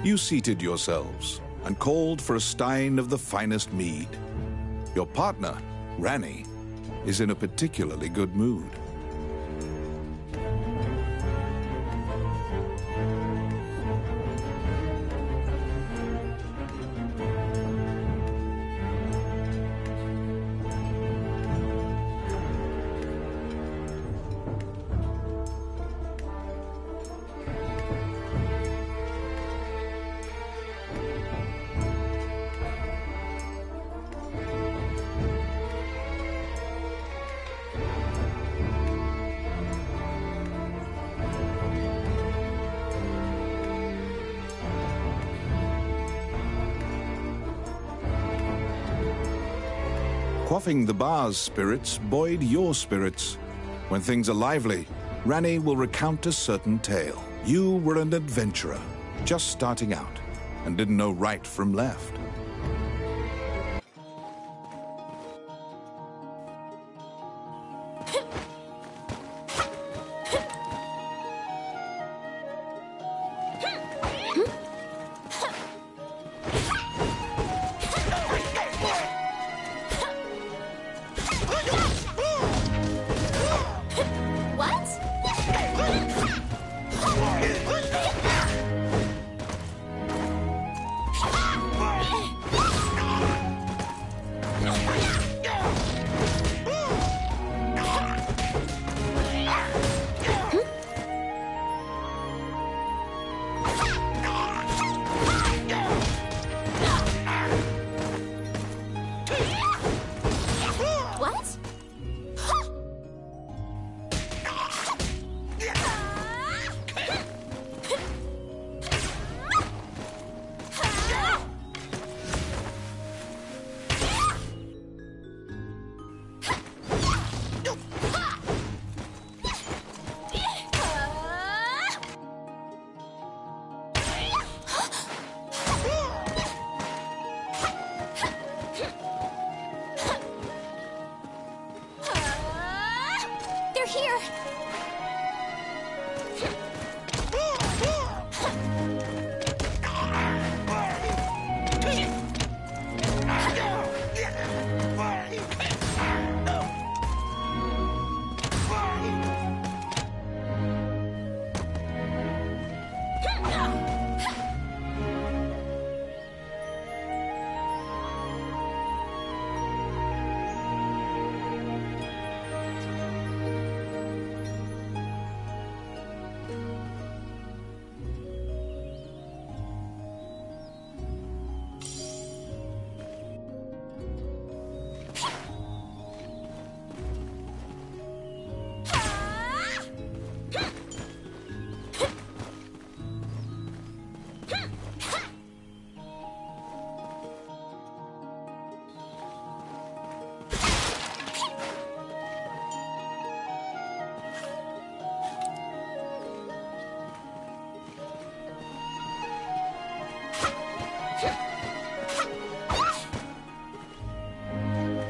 You seated yourselves and called for a stein of the finest mead. Your partner, Ranny, is in a particularly good mood. Quaffing the bar's spirits buoyed your spirits. When things are lively, Ranny will recount a certain tale. You were an adventurer, just starting out, and didn't know right from left.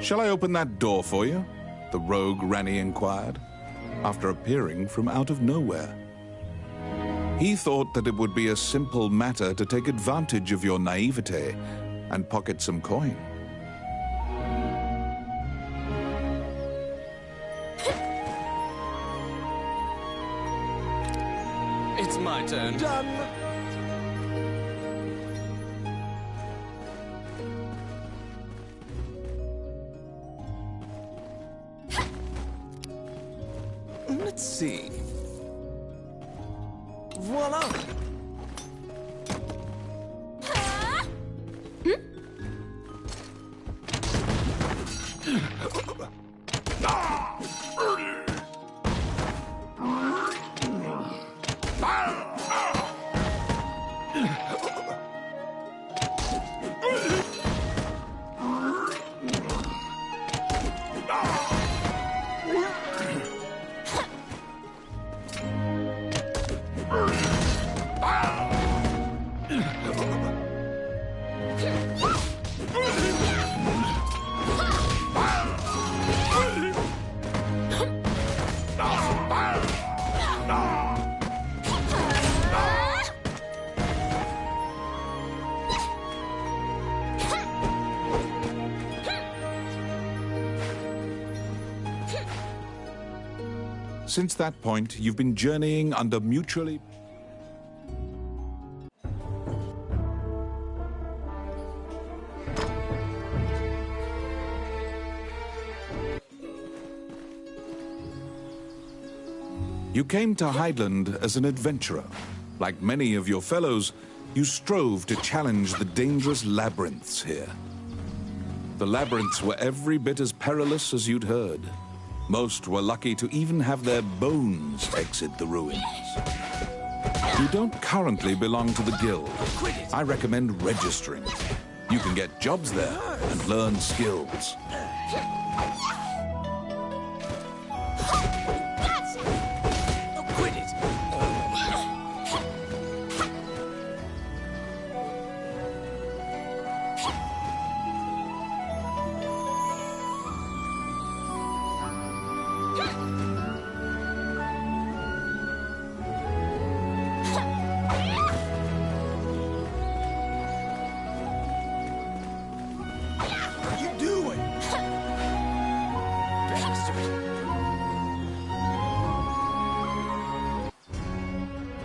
"Shall I open that door for you?" the rogue Ranny inquired, after appearing from out of nowhere. He thought that it would be a simple matter to take advantage of your naivete and pocket some coin. It's my turn. Done! Let's see. Voila! Since that point, you've been journeying under mutually... You came to Highland as an adventurer. Like many of your fellows, you strove to challenge the dangerous labyrinths here. The labyrinths were every bit as perilous as you'd heard. Most were lucky to even have their bones exit the ruins. You don't currently belong to the guild. I recommend registering. You can get jobs there and learn skills.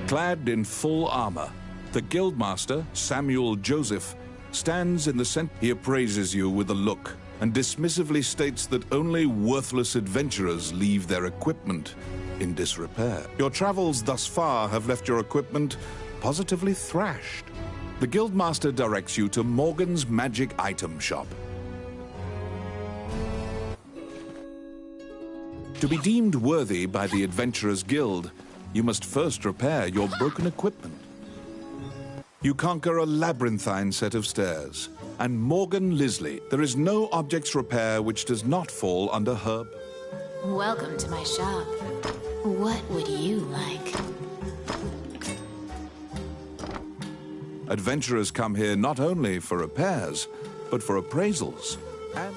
Clad in full armor, the guildmaster, Samuel Joseph, stands in the center. He appraises you with a look and dismissively states that only worthless adventurers leave their equipment in disrepair. Your travels thus far have left your equipment positively thrashed. The guildmaster directs you to Morgan's magic item shop. To be deemed worthy by the Adventurers Guild, you must first repair your broken equipment. You conquer a labyrinthine set of stairs, and Morgan Lisley, there is no objects repair which does not fall under her. Welcome to my shop. What would you like? Adventurers come here not only for repairs, but for appraisals. And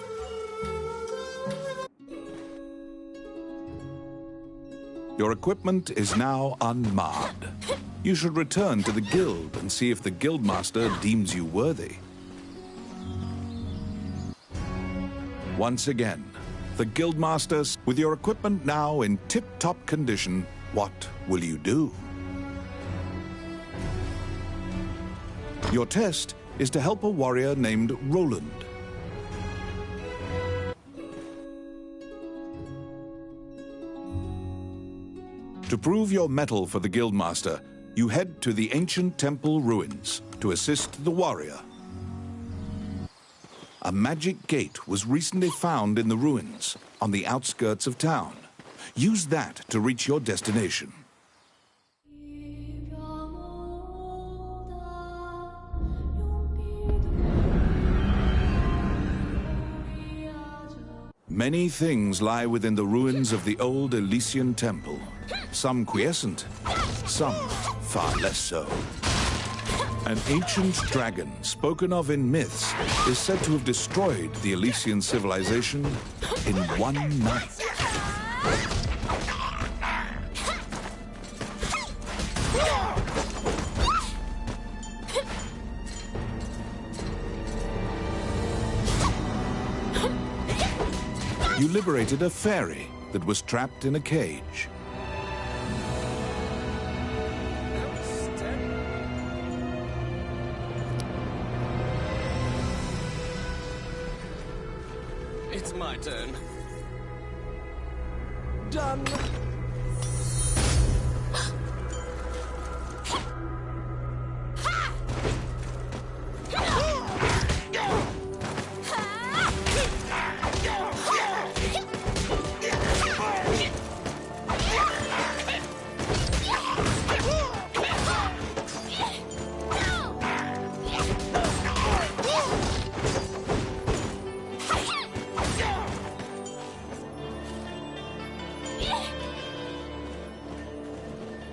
your equipment is now unmarred. You should return to the guild and see if the guildmaster deems you worthy. Once again, the guildmaster, with your equipment now in tip-top condition, what will you do? Your test is to help a warrior named Roland. To prove your mettle for the guildmaster, you head to the ancient temple ruins to assist the warrior. A magic gate was recently found in the ruins on the outskirts of town. Use that to reach your destination. Many things lie within the ruins of the old Elysian temple. Some quiescent, some far less so. An ancient dragon, spoken of in myths, is said to have destroyed the Elysian civilization in one night. You liberated a fairy that was trapped in a cage. It's my turn. Done.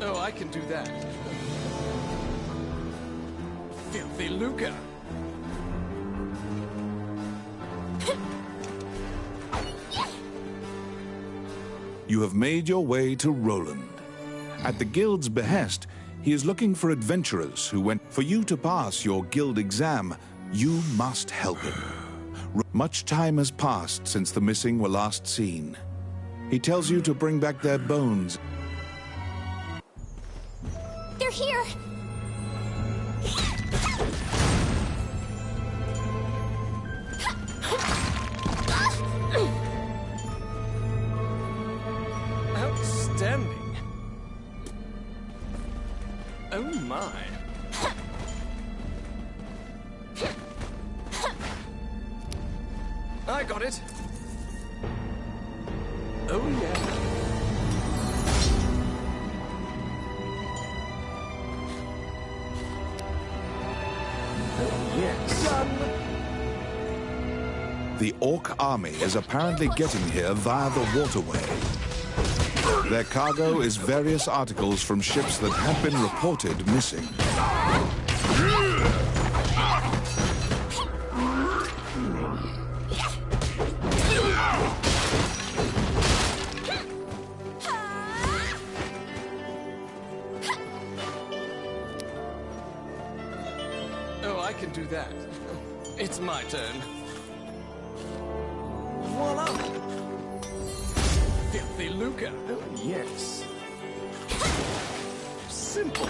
Oh, I can do that. Filthy lucre. You have made your way to Roland. At the guild's behest, he is looking for adventurers who went. For you to pass your guild exam, you must help him. Much time has passed since the missing were last seen. He tells you to bring back their bones. They're here! Outstanding. Oh my. I got it. Oh yeah. Oh yes. Done. The Orc army is apparently getting here via the waterway. Their cargo is various articles from ships that had been reported missing. Oh, I can do that. It's my turn. Voila! Filthy lucre. Oh, yes. Simple.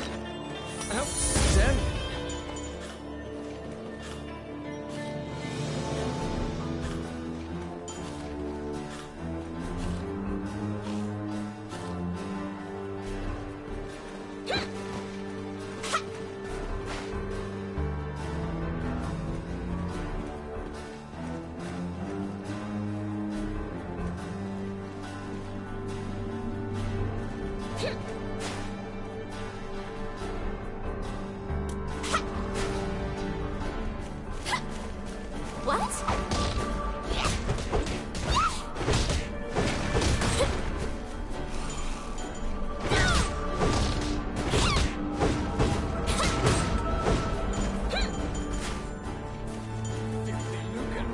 Outstanding. What? Filthy lucre.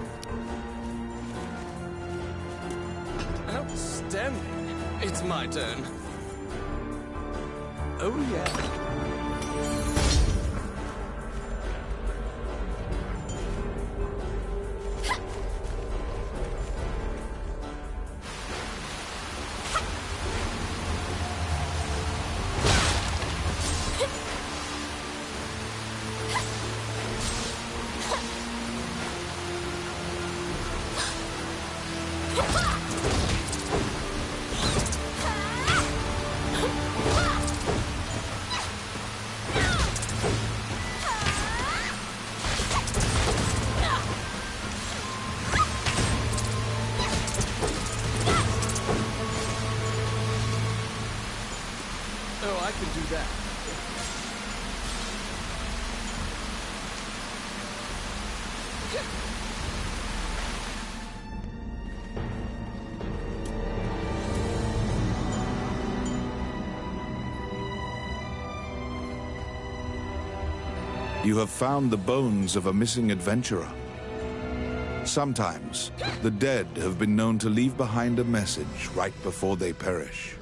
Outstanding. It's my turn. Oh yeah. Oh, I can do that. You have found the bones of a missing adventurer. Sometimes, the dead have been known to leave behind a message right before they perish.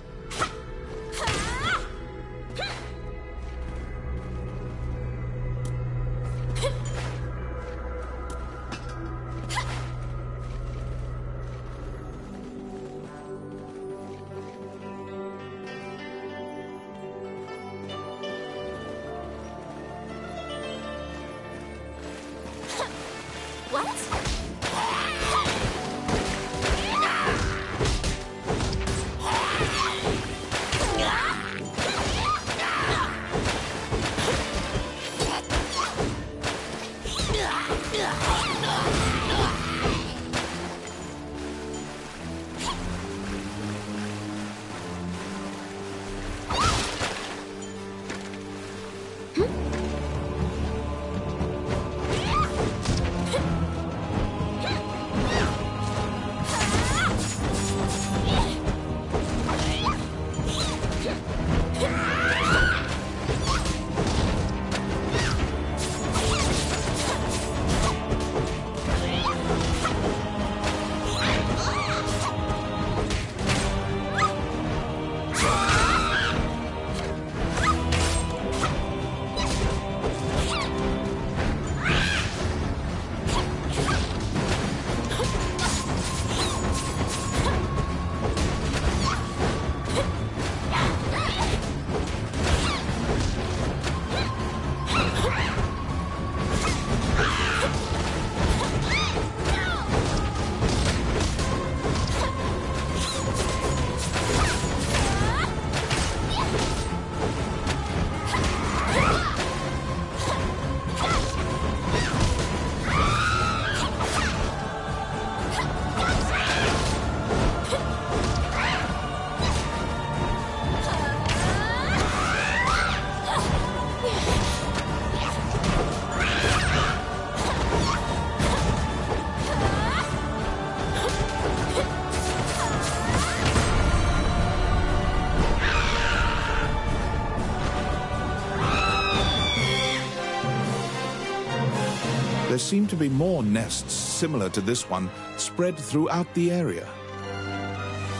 There seem to be more nests similar to this one spread throughout the area.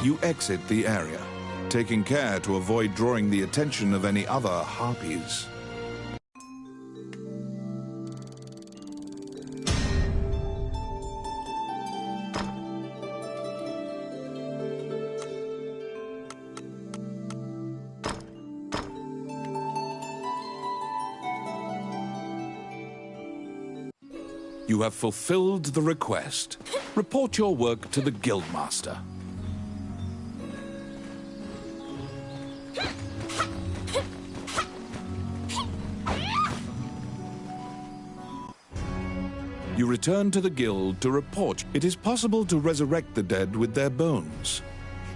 You exit the area, taking care to avoid drawing the attention of any other harpies. You have fulfilled the request. Report your work to the Guildmaster. You return to the guild to report. It is possible to resurrect the dead with their bones.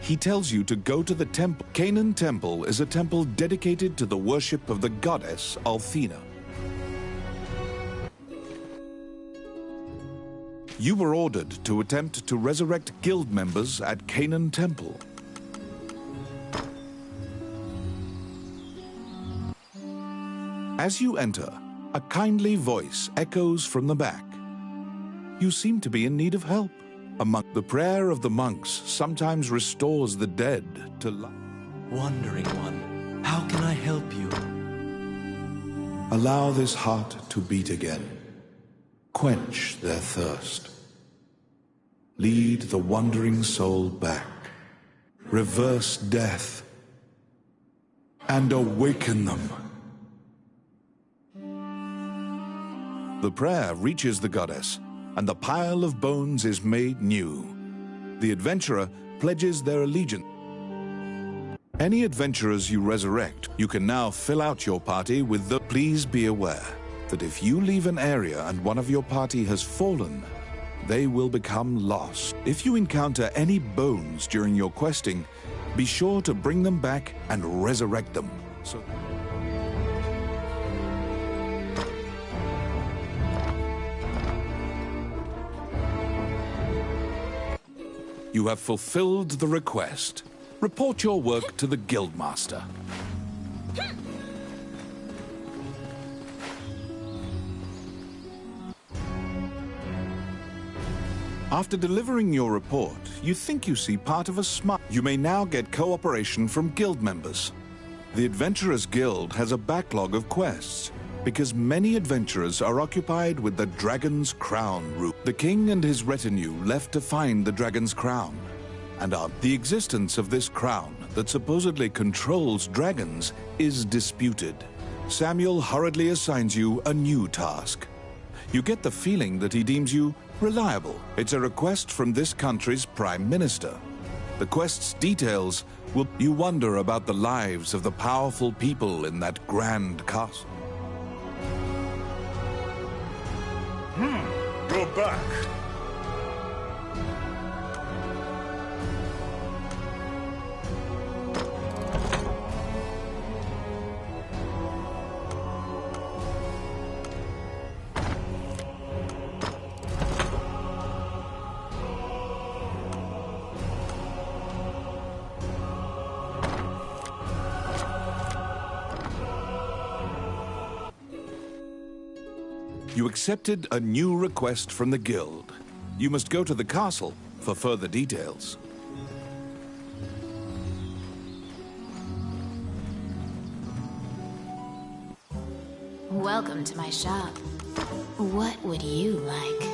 He tells you to go to the temple. Canaan Temple is a temple dedicated to the worship of the goddess Althena. You were ordered to attempt to resurrect guild members at Canaan Temple. As you enter, a kindly voice echoes from the back. You seem to be in need of help. The prayer of the monks sometimes restores the dead to life. Wandering one, how can I help you? Allow this heart to beat again. Quench their thirst. Lead the wandering soul back. Reverse death. And awaken them. The prayer reaches the goddess, and the pile of bones is made new. The adventurer pledges their allegiance. Any adventurers you resurrect, you can now fill out your party with the... Please be aware that if you leave an area and one of your party has fallen, they will become lost. If you encounter any bones during your questing, be sure to bring them back and resurrect them. You have fulfilled the request. Report your work to the Guildmaster. After delivering your report, you think you see part of a smile. You may now get cooperation from guild members. The Adventurers Guild has a backlog of quests, because many adventurers are occupied with the Dragon's Crown route. The king and his retinue left to find the Dragon's Crown, and the existence of this crown that supposedly controls dragons is disputed. Samuel hurriedly assigns you a new task. You get the feeling that he deems you reliable. It's a request from this country's Prime Minister. The quest's details will... You wonder about the lives of the powerful people in that grand castle. Go back. You accepted a new request from the guild. You must go to the castle for further details. Welcome to my shop. What would you like?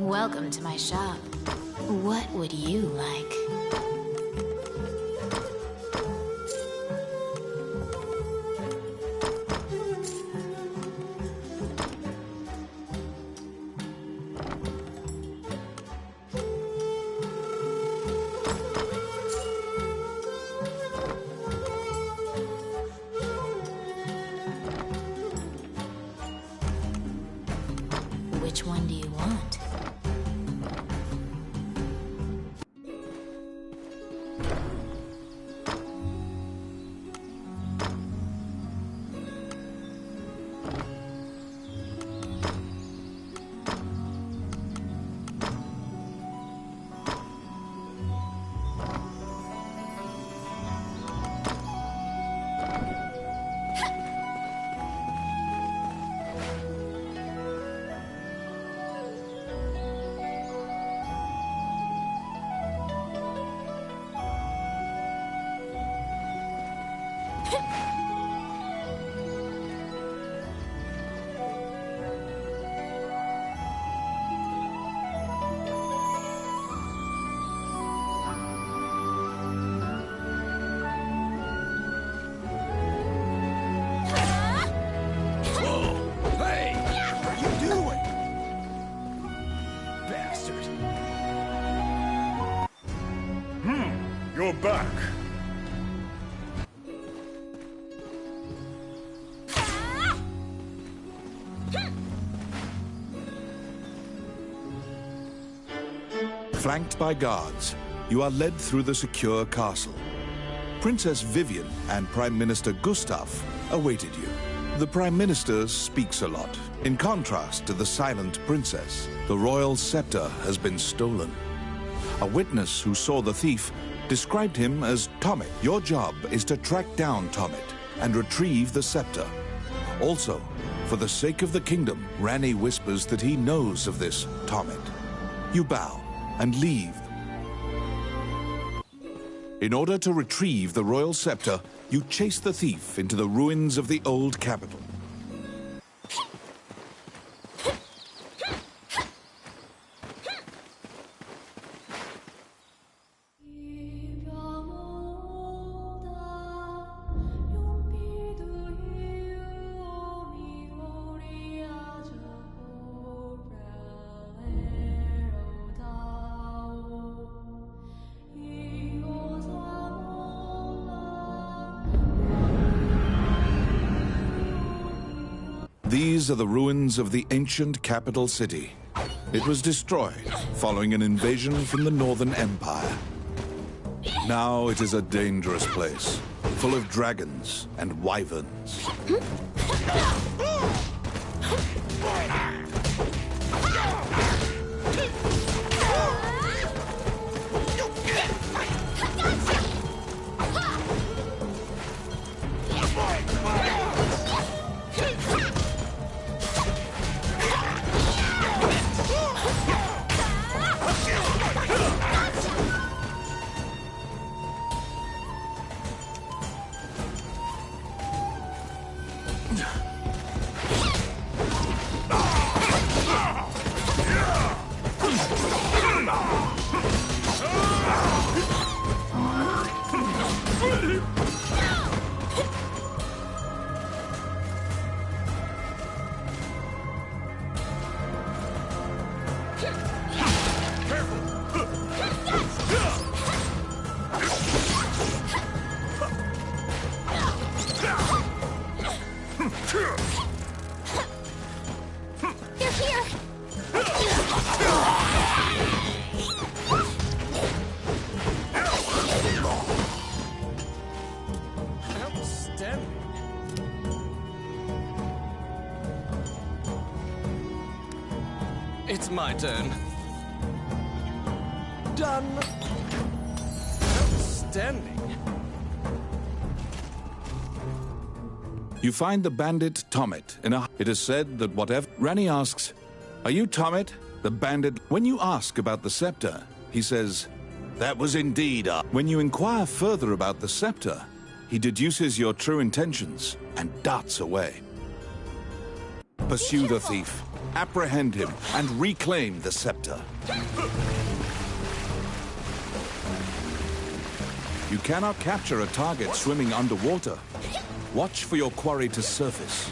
Welcome to my shop. What would you like? Which one do you want? You're back. Flanked by guards, you are led through the secure castle. Princess Vivian and Prime Minister Gustav awaited you. The Prime Minister speaks a lot. In contrast to the silent princess, the royal scepter has been stolen. A witness who saw the thief described him as Tommet. Your job is to track down Tommet and retrieve the scepter. Also, for the sake of the kingdom, Ranni whispers that he knows of this Tommet. You bow and leave. In order to retrieve the royal scepter, you chase the thief into the ruins of the old capital. These are the ruins of the ancient capital city. It was destroyed following an invasion from the Northern Empire. Now it is a dangerous place, full of dragons and wyverns. It's my turn. Done. Outstanding. You find the bandit Tommet in a... It is said that whatever... Ranni asks, "Are you Tommet, the bandit?" When you ask about the scepter, he says, "That was indeed I." When you inquire further about the scepter, he deduces your true intentions and darts away. Pursue the thief, apprehend him, and reclaim the scepter. You cannot capture a target swimming underwater. Watch for your quarry to surface.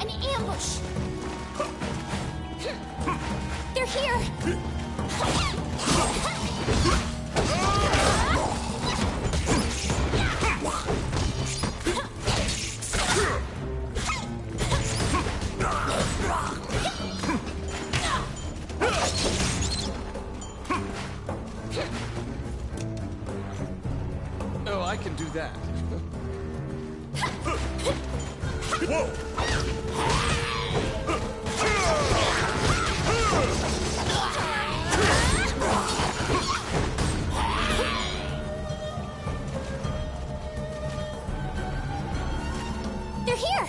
An ambush! They're here! Oh, I can do that. They're here!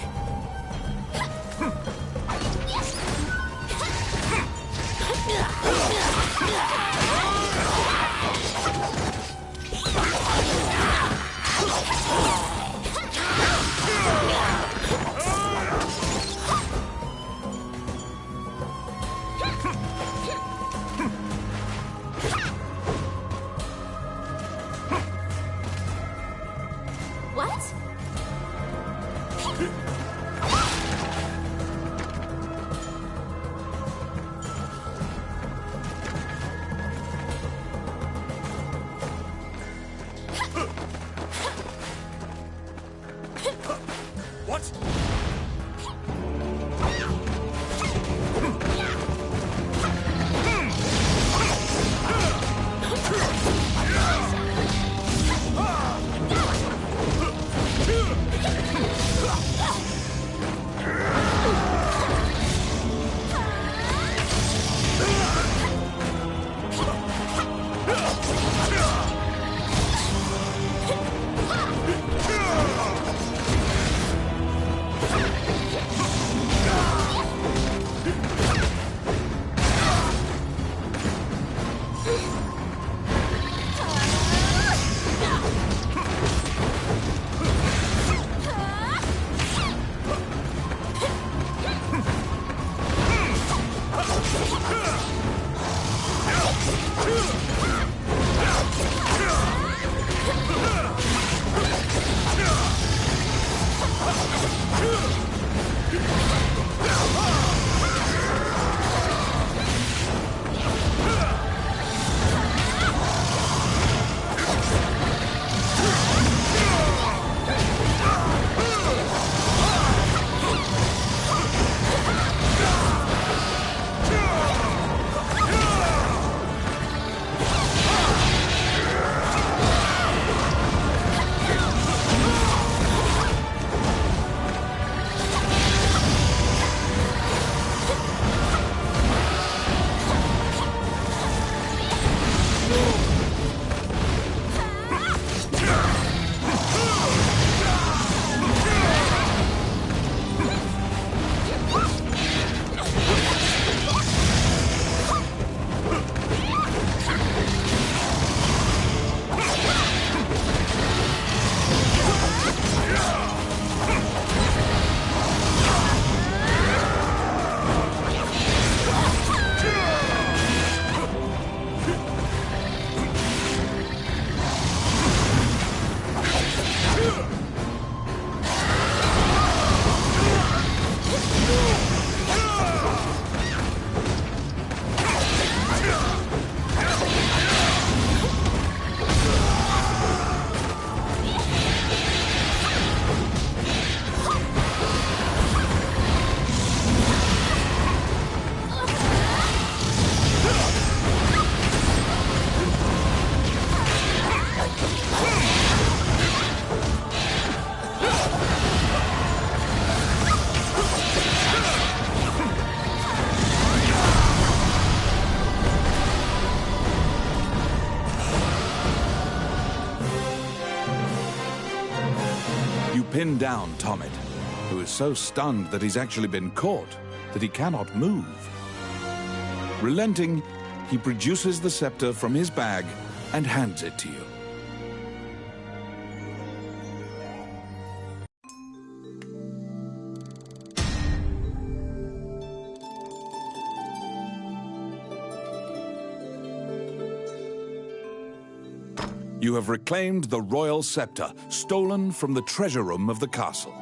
pin down Tommet, who is so stunned that he's actually been caught that he cannot move. Relenting, he produces the scepter from his bag and hands it to you. You have reclaimed the royal scepter, stolen from the treasure room of the castle.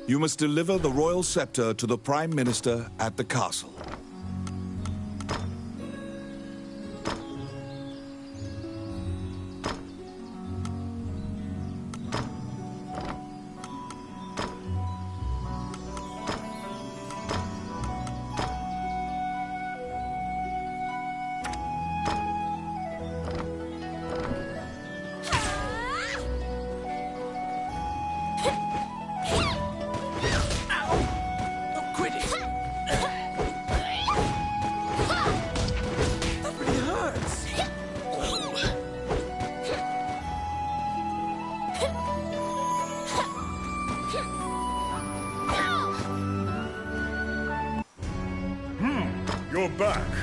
You must deliver the royal scepter to the Prime Minister at the castle. You're back.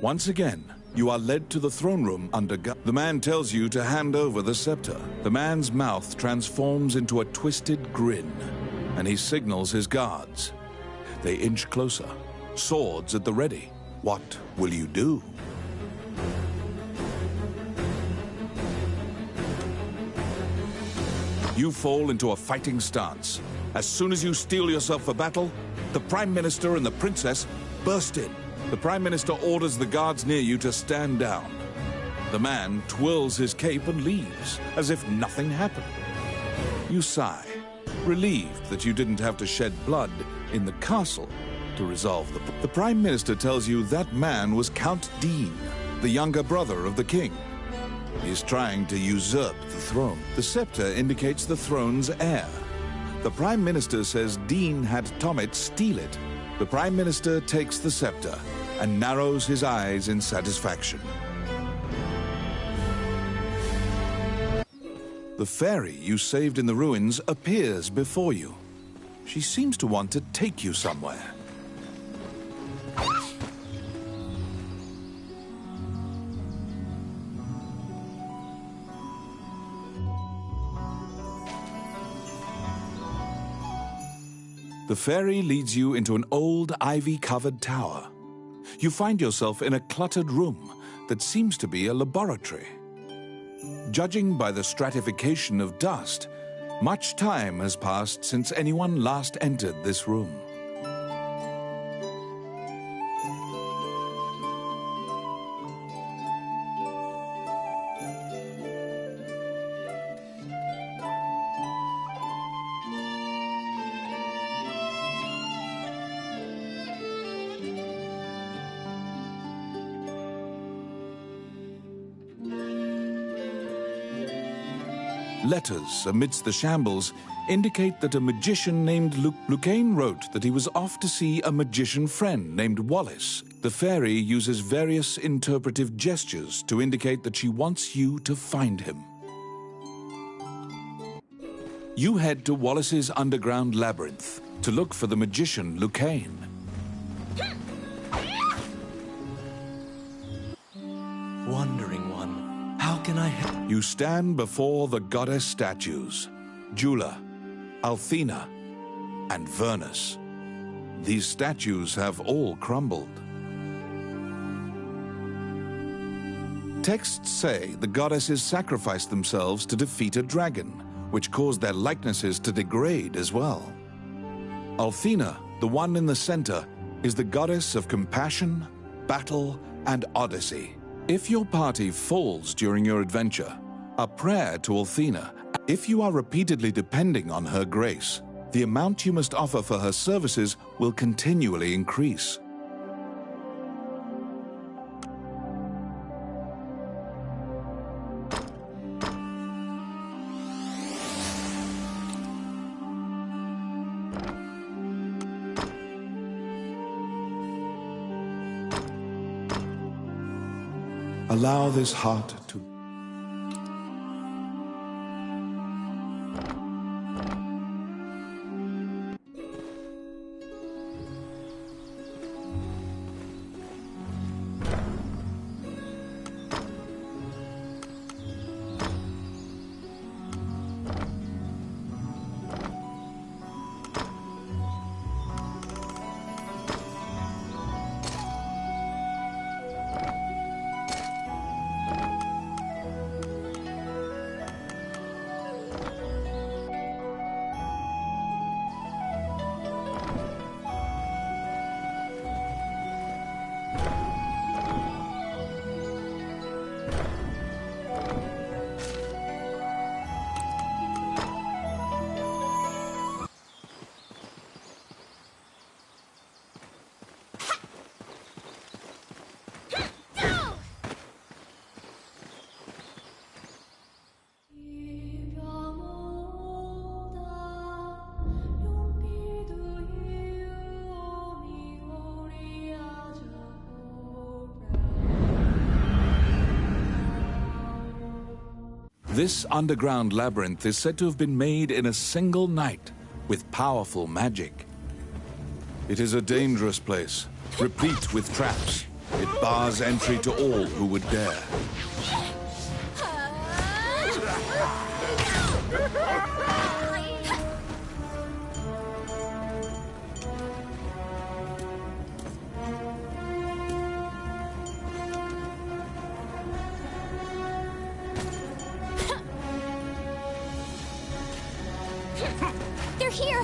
Once again, you are led to the throne room under guard. The man tells you to hand over the scepter. The man's mouth transforms into a twisted grin, and he signals his guards. They inch closer, swords at the ready. What will you do? You fall into a fighting stance. As soon as you steel yourself for battle, the Prime Minister and the Princess burst in. The Prime Minister orders the guards near you to stand down. The man twirls his cape and leaves, as if nothing happened. You sigh, relieved that you didn't have to shed blood in the castle to resolve the Prime Minister tells you that man was Count Dean, the younger brother of the king. He's trying to usurp the throne. The scepter indicates the throne's heir. The Prime Minister says Dean had Tommet steal it. The Prime Minister takes the scepter and narrows his eyes in satisfaction. The fairy you saved in the ruins appears before you. She seems to want to take you somewhere. The fairy leads you into an old ivy-covered tower. You find yourself in a cluttered room that seems to be a laboratory. Judging by the stratification of dust, much time has passed since anyone last entered this room. Letters amidst the shambles indicate that a magician named Lucane wrote that he was off to see a magician friend named Wallace. The fairy uses various interpretive gestures to indicate that she wants you to find him. You head to Wallace's underground labyrinth to look for the magician Lucane. Wandering one, how can I help? You stand before the goddess statues, Jula, Althena, and Vernus. These statues have all crumbled. Texts say the goddesses sacrificed themselves to defeat a dragon, which caused their likenesses to degrade as well. Althena, the one in the center, is the goddess of compassion, battle, and odyssey. If your party falls during your adventure, a prayer to Althena. If you are repeatedly depending on her grace, the amount you must offer for her services will continually increase. Allow this heart to... This underground labyrinth is said to have been made in a single night with powerful magic. It is a dangerous place, replete with traps. It bars entry to all who would dare. They're here!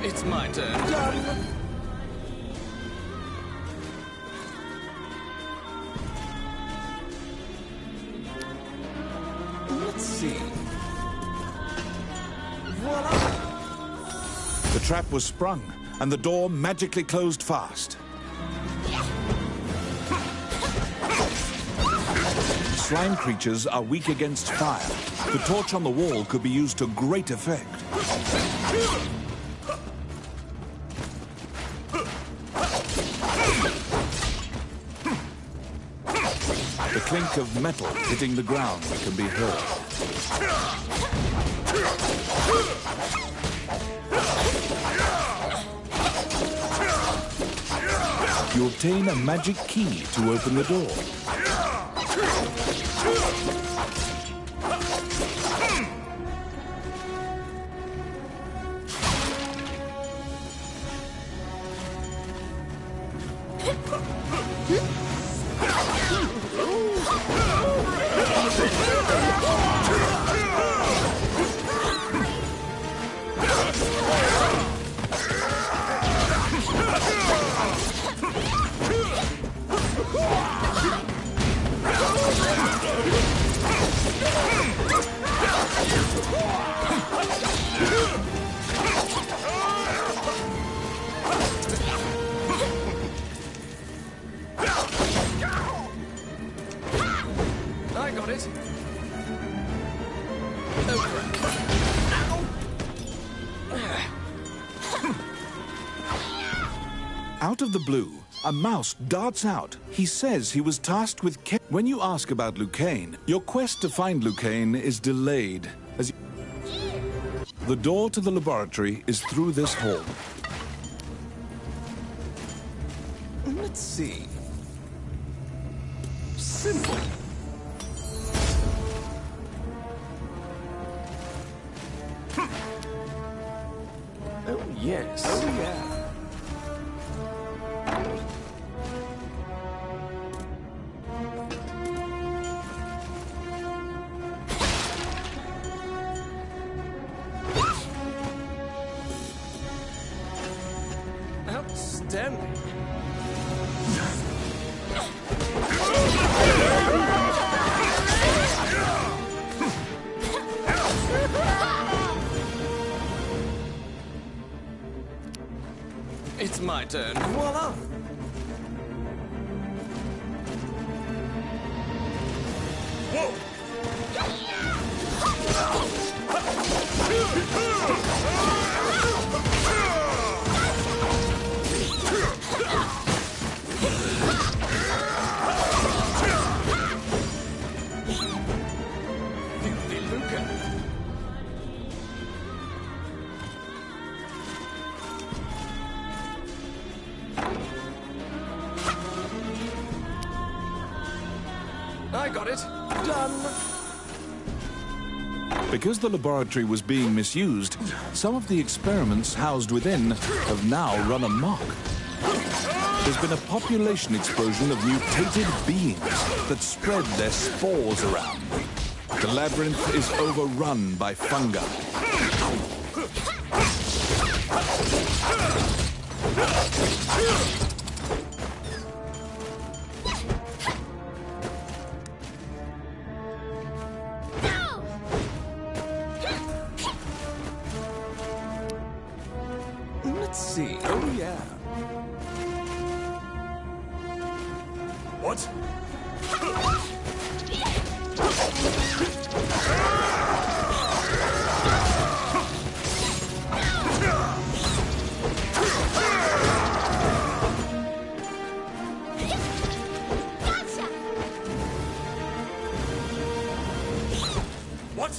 It's my turn. Let's see. Voila! The trap was sprung, and the door magically closed fast. Slime creatures are weak against fire. The torch on the wall could be used to great effect. The clink of metal hitting the ground can be heard. You obtain a magic key to open the door. I got it. Out of the blue, a mouse darts out. He says he was tasked with... When you ask about Lucane, your quest to find Lucane is delayed. The door to the laboratory is through this hall. Let's see. Simple. Oh, yes. Oh, yeah. Outstanding. It's my turn. Voila! Filthy Luca. I got it. Done. Because the laboratory was being misused, some of the experiments housed within have now run amok. There's been a population explosion of mutated beings that spread their spores around. The labyrinth is overrun by fungi. Let's see. Oh, yeah. What? What?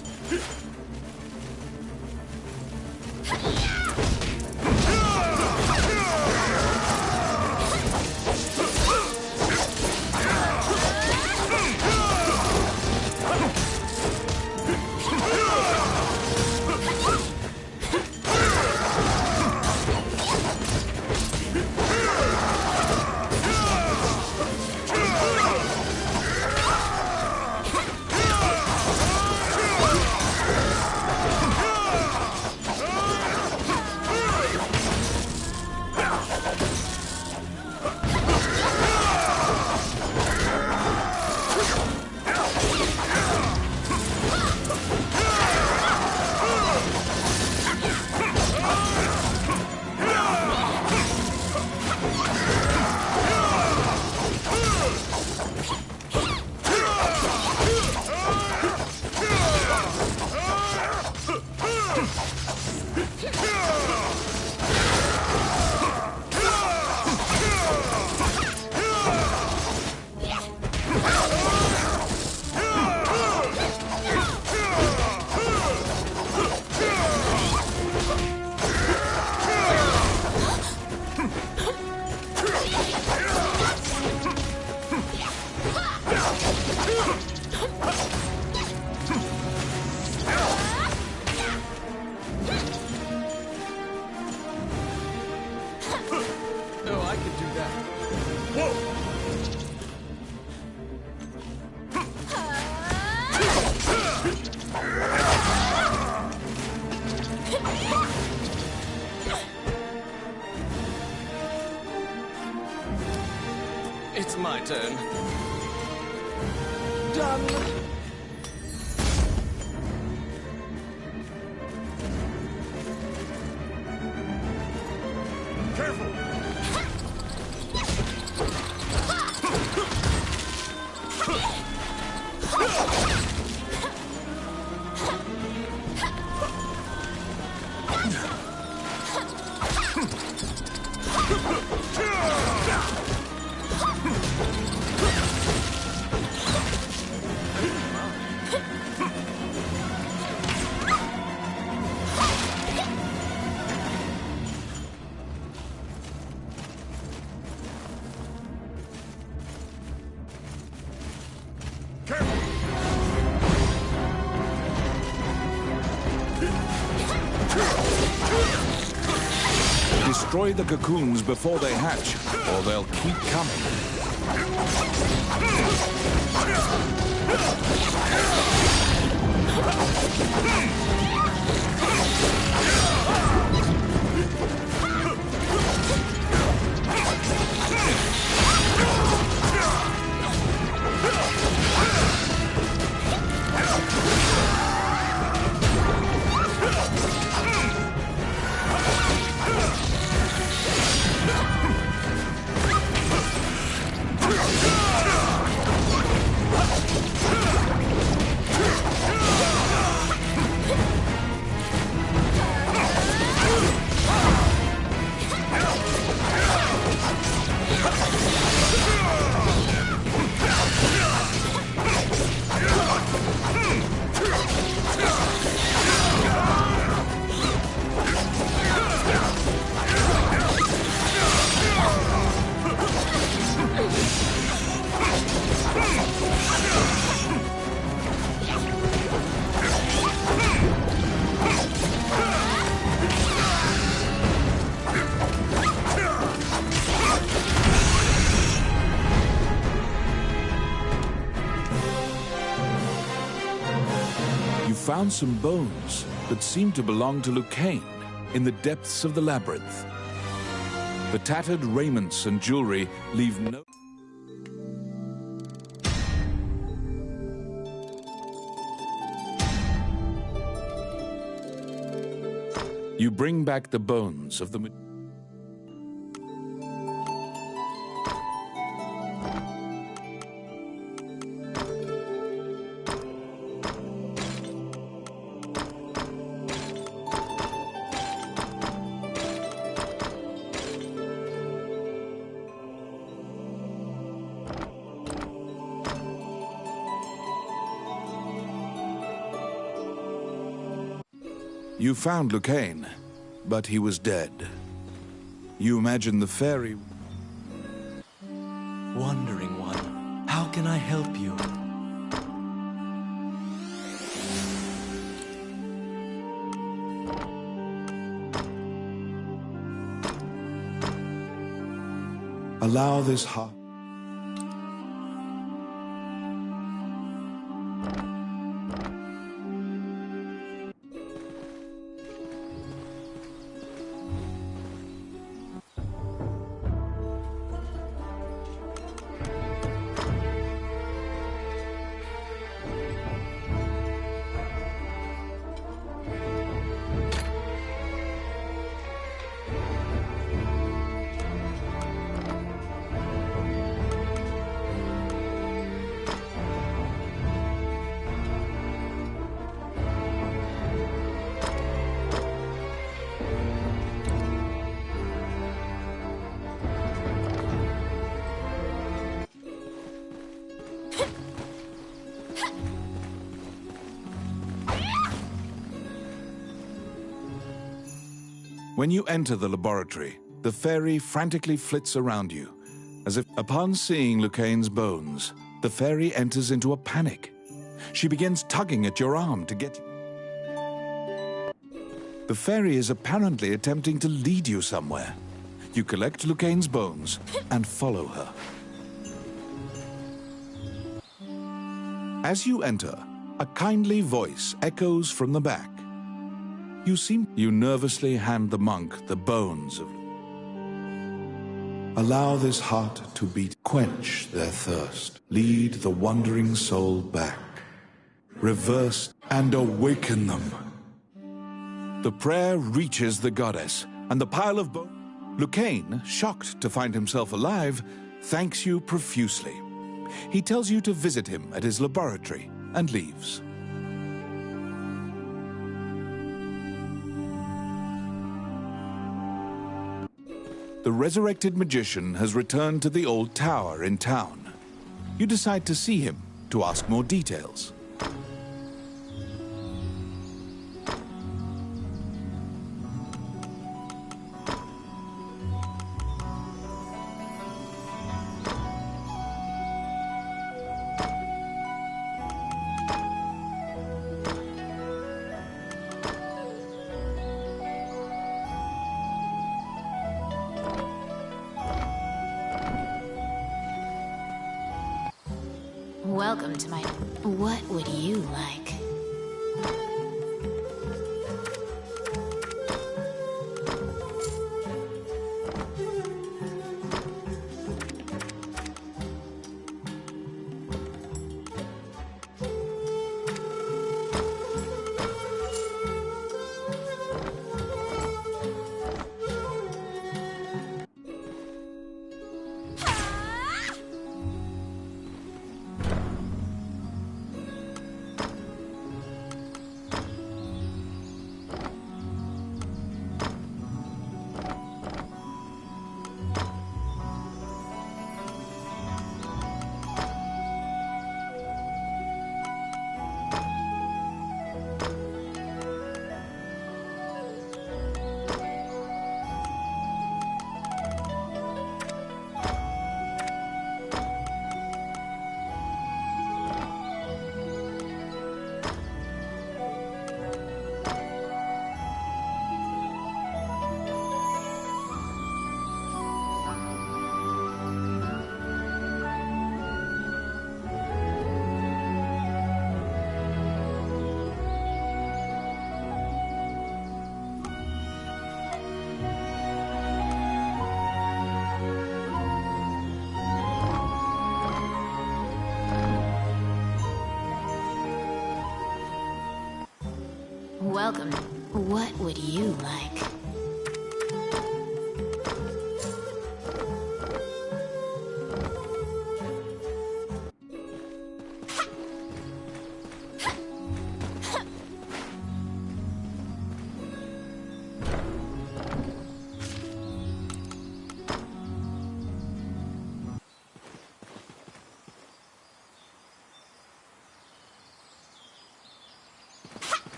that. Whoa! It's my turn. Done. Careful! Destroy the cocoons before they hatch, or they'll keep coming. Found some bones that seem to belong to Lucane in the depths of the labyrinth. The tattered raiments and jewelry leave no... You bring back the bones of the... You found Lucane, but he was dead. You imagine the fairy... Wandering one, how can I help you? Allow this heart... When you enter the laboratory, the fairy frantically flits around you, as if upon seeing Lucane's bones, the fairy enters into a panic. She begins tugging at your arm to get... The fairy is apparently attempting to lead you somewhere. You You collect Lucaine's bones and follow her. As you enter, a kindly voice echoes from the back. You nervously hand the monk the bones of... Allow this heart to beat, quench their thirst, lead the wandering soul back, reverse and awaken them. The prayer reaches the goddess, and the pile of bones... Lucaine, shocked to find himself alive, thanks you profusely. He tells you to visit him at his laboratory and leaves. The resurrected magician has returned to the old tower in town. You decide to see him to ask more details. Welcome to my... What would you like? Welcome. What would you like?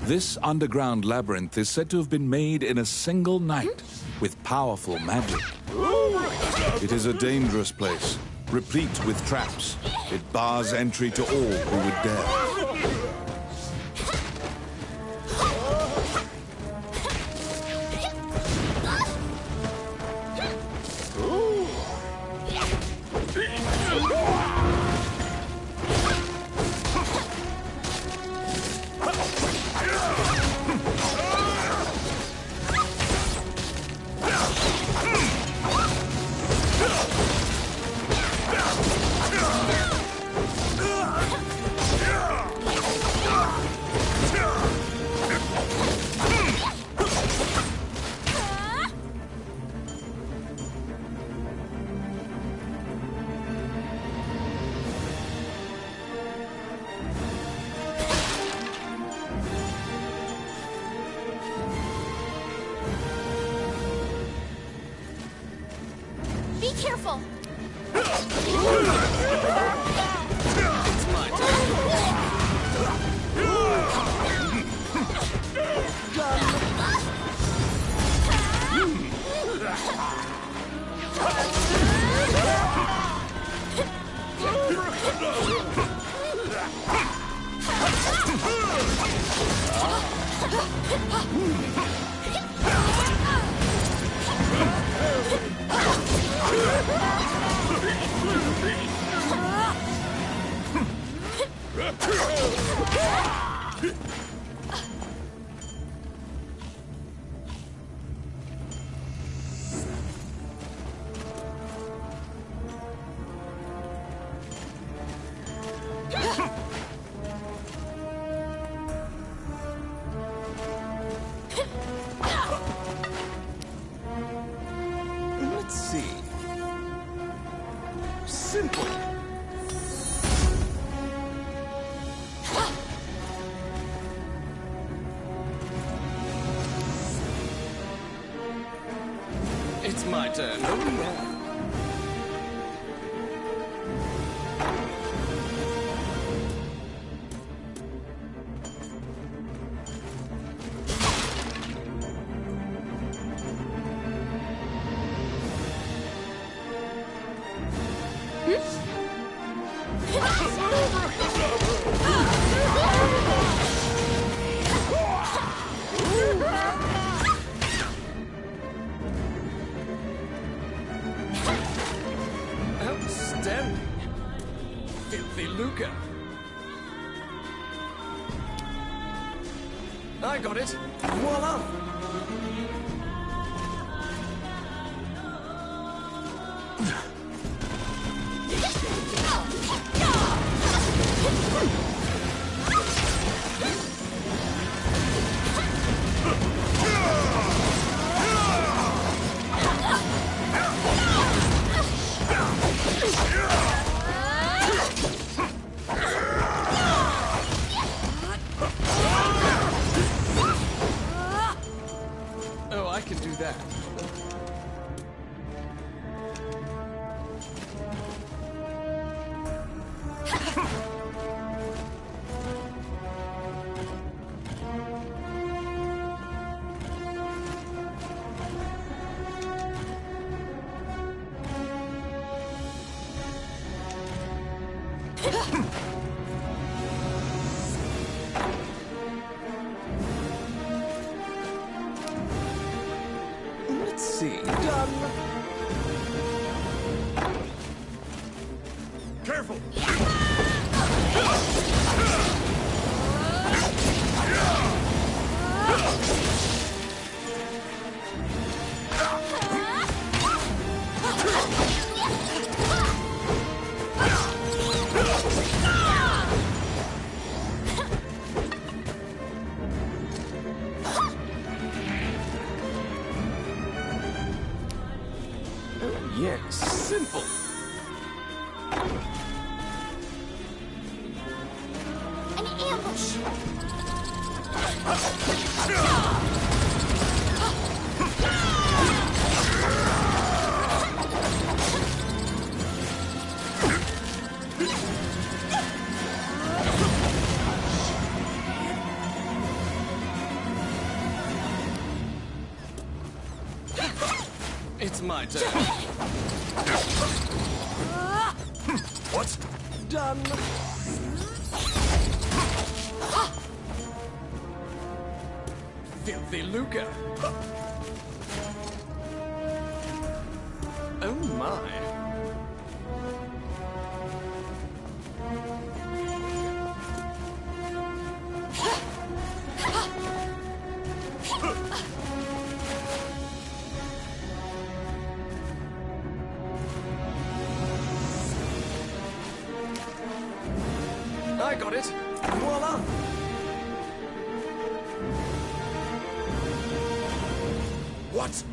This underground labyrinth is said to have been made in a single night with powerful magic. It is a dangerous place, replete with traps. It bars entry to all who would dare. Be careful! Let's see. Simple. It's my turn. Oh, yeah. Outstanding. Filthy Luca. I got it. Voila. Oh, I can do that. Let's see. Done. Careful! Oh, yes. Simple. An ambush! It's my turn. What? Done. Filthy Luca. Oh my. I got it. Voila. What?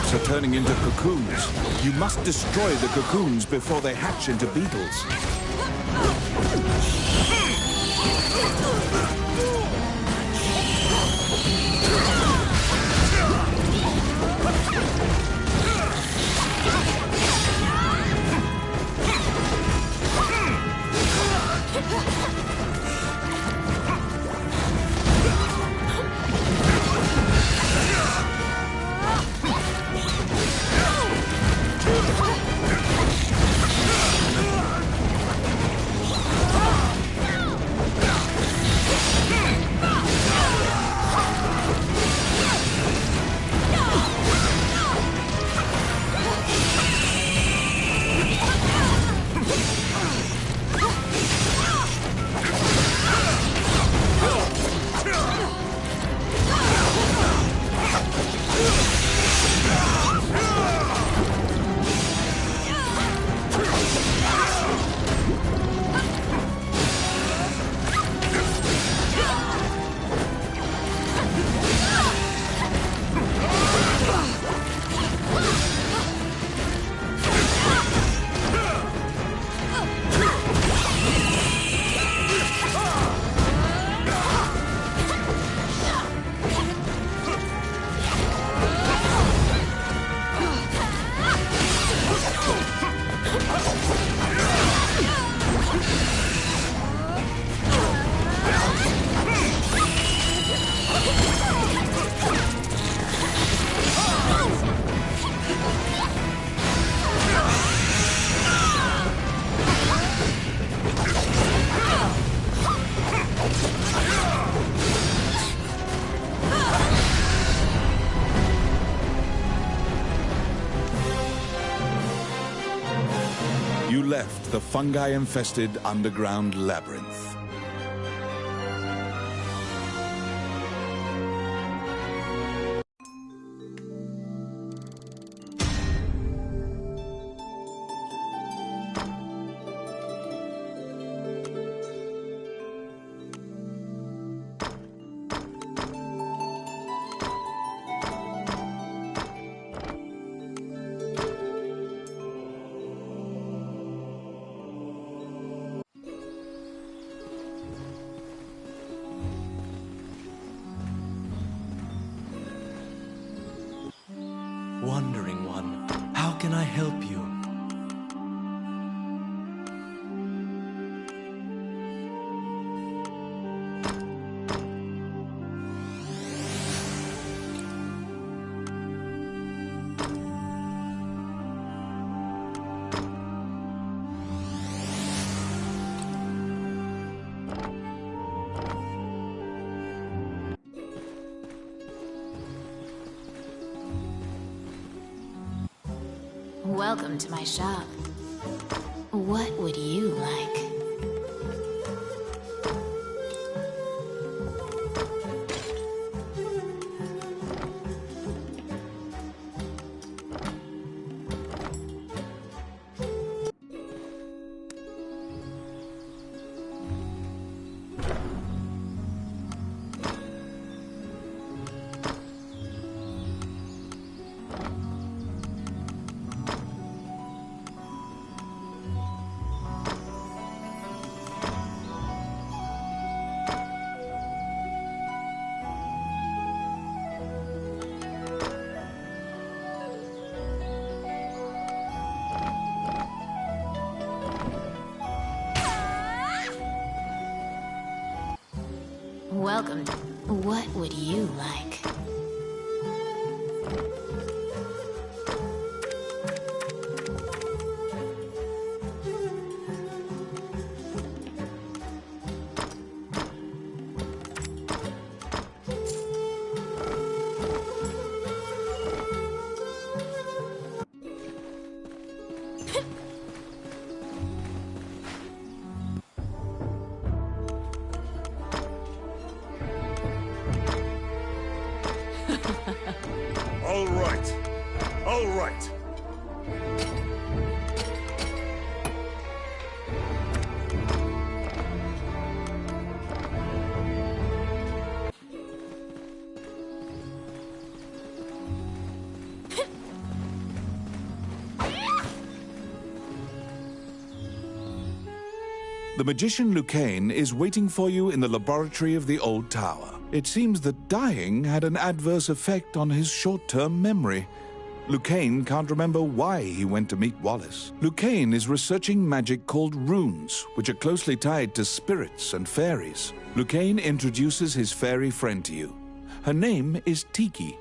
insects are turning into cocoons. You must destroy the cocoons before they hatch into beetles. You left the fungi-infested underground labyrinth. Wandering one, how can I help you? Welcome to my shop. What would you like? Welcome to... What would you like? All right. All right. The magician Lucane is waiting for you in the laboratory of the old tower. It seems that dying had an adverse effect on his short-term memory. Lucane can't remember why he went to meet Wallace. Lucane is researching magic called runes, which are closely tied to spirits and fairies. Lucane introduces his fairy friend to you. Her name is Tiki.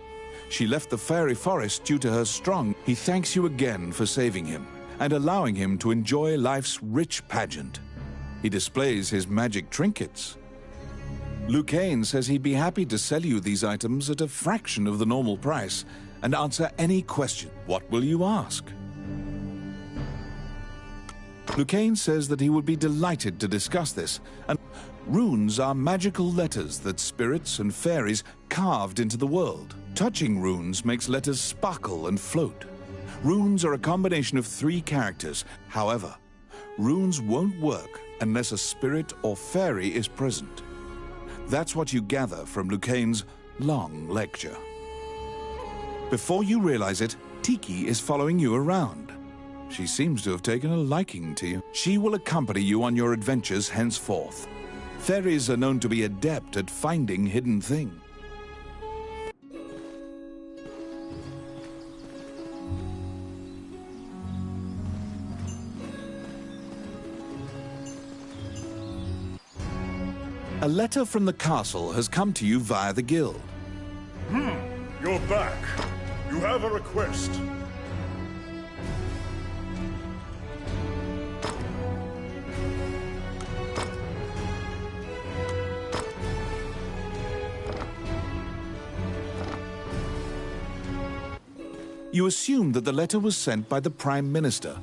She left the fairy forest due to her strong. He thanks you again for saving him and allowing him to enjoy life's rich pageant. He displays his magic trinkets. Lucane says he'd be happy to sell you these items at a fraction of the normal price and answer any question. What will you ask? Lucane says that he would be delighted to discuss this, and runes are magical letters that spirits and fairies carved into the world. Touching runes makes letters sparkle and float. Runes are a combination of 3 characters. However, runes won't work unless a spirit or fairy is present. That's what you gather from Lucane's long lecture. Before you realize it, Tiki is following you around. She seems to have taken a liking to you. She will accompany you on your adventures henceforth. Fairies are known to be adept at finding hidden things. A letter from the castle has come to you via the guild. You're back. You have a request. You assume that the letter was sent by the Prime Minister.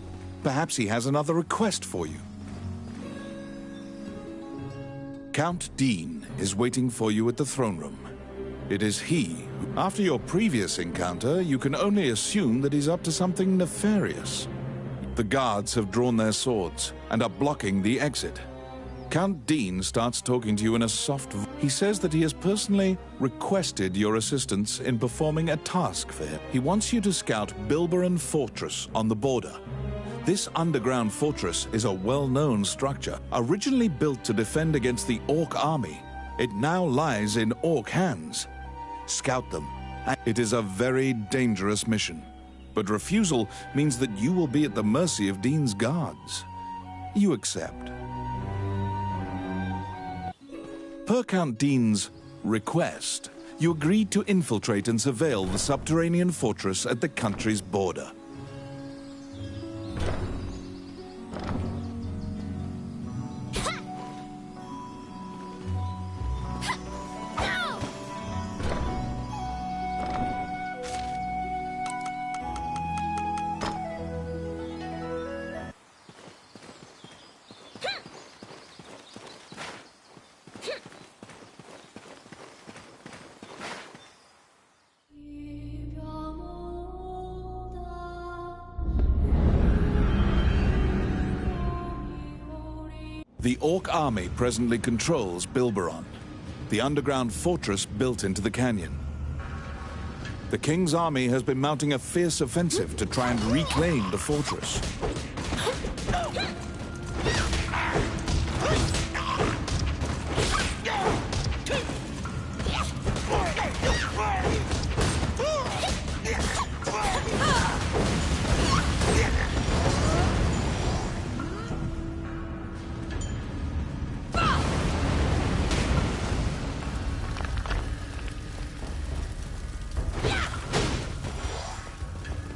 Perhaps he has another request for you. Count Dean is waiting for you at the throne room. It is he. After your previous encounter, you can only assume that he's up to something nefarious. The guards have drawn their swords and are blocking the exit. Count Dean starts talking to you in a soft voice. He says that he has personally requested your assistance in performing a task for him. He wants you to scout Bilberon Fortress on the border. This underground fortress is a well-known structure. Originally built to defend against the Orc army, it now lies in Orc hands. Scout them. It is a very dangerous mission, but refusal means that you will be at the mercy of Dean's guards. You accept. Per Count Dean's request, you agreed to infiltrate and surveil the subterranean fortress at the country's border. The Orc army presently controls Bilberon, the underground fortress built into the canyon. The King's army has been mounting a fierce offensive to try and reclaim the fortress.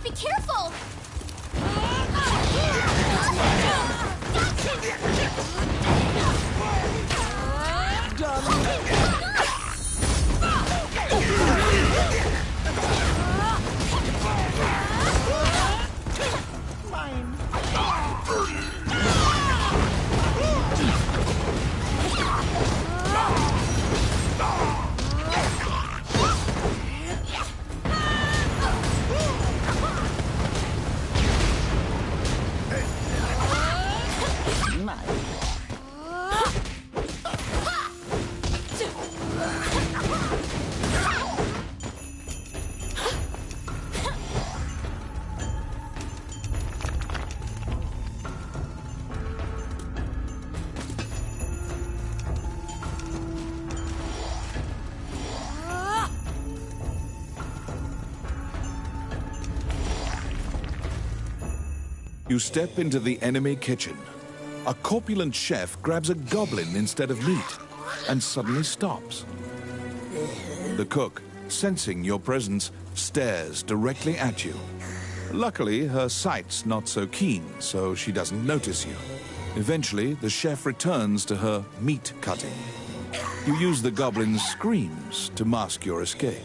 Be careful! You step into the enemy kitchen. A corpulent chef grabs a goblin instead of meat and suddenly stops. The cook, sensing your presence, stares directly at you. Luckily, her sight's not so keen, so she doesn't notice you. Eventually, the chef returns to her meat cutting. You use the goblin's screams to mask your escape.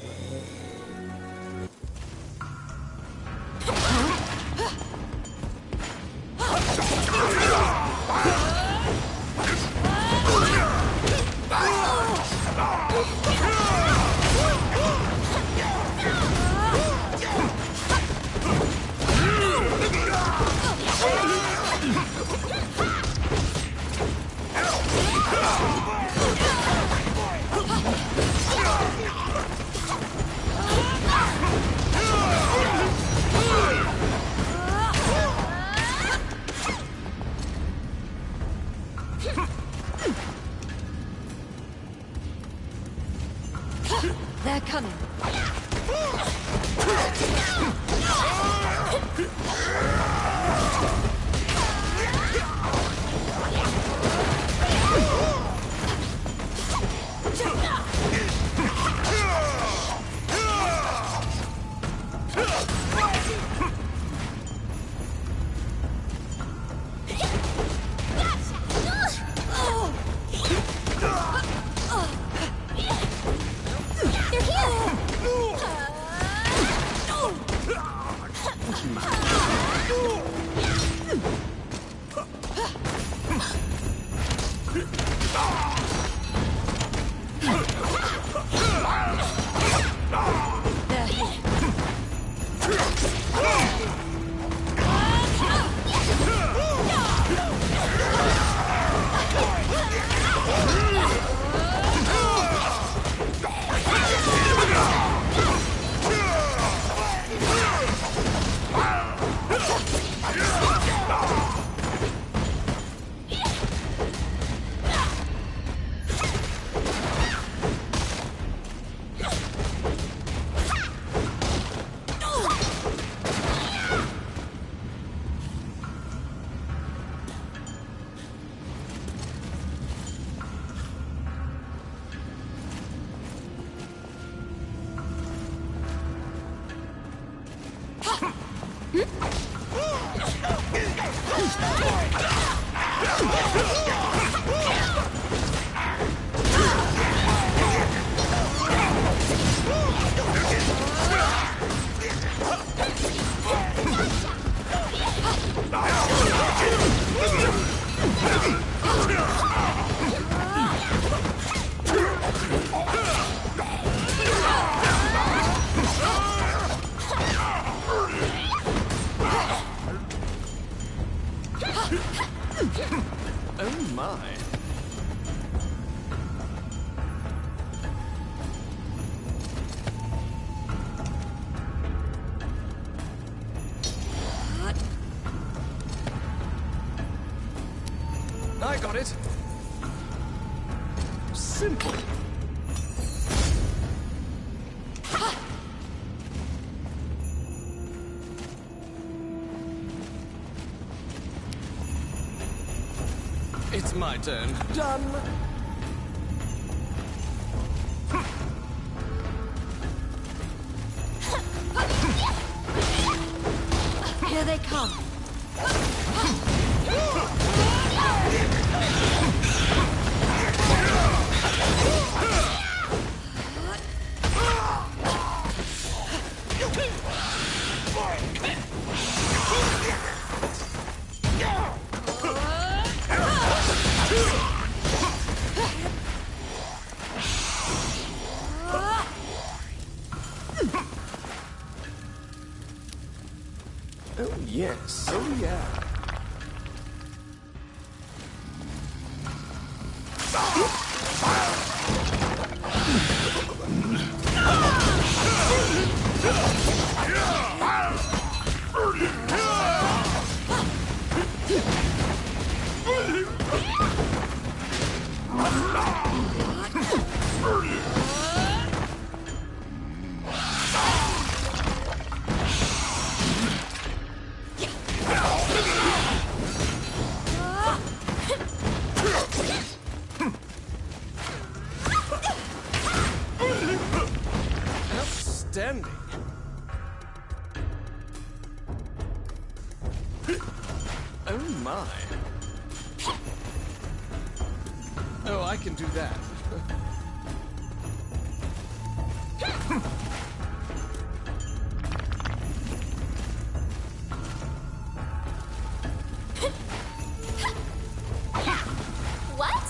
They're coming. Oh my. I got it. Simple. It's my turn. Done. Here they come. Oh yes. Oh yeah. Oh my. Oh, I can do that. What?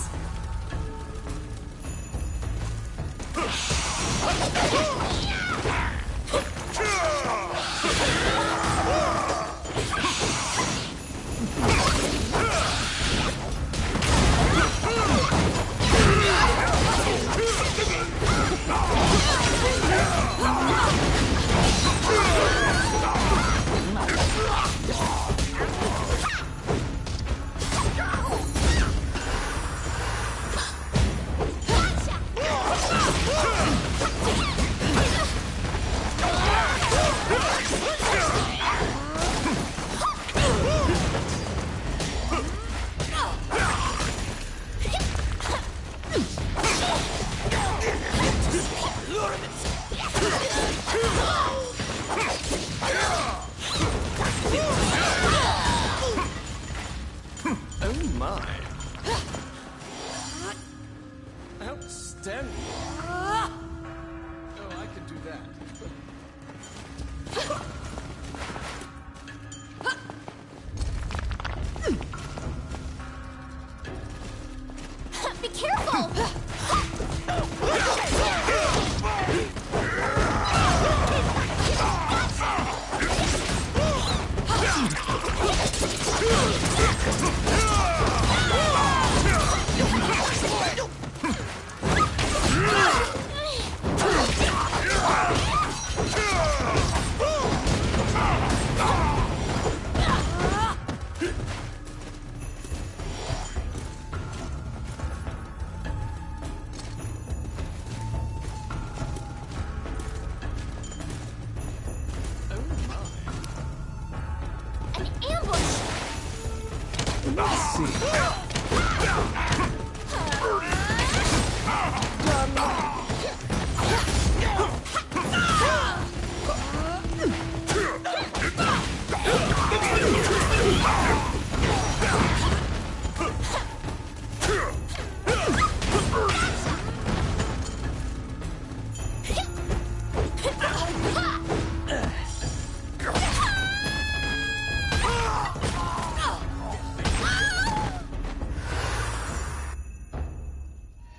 Oh my. Outstanding. Oh, I can do that. Be careful! An ambush! Let's see.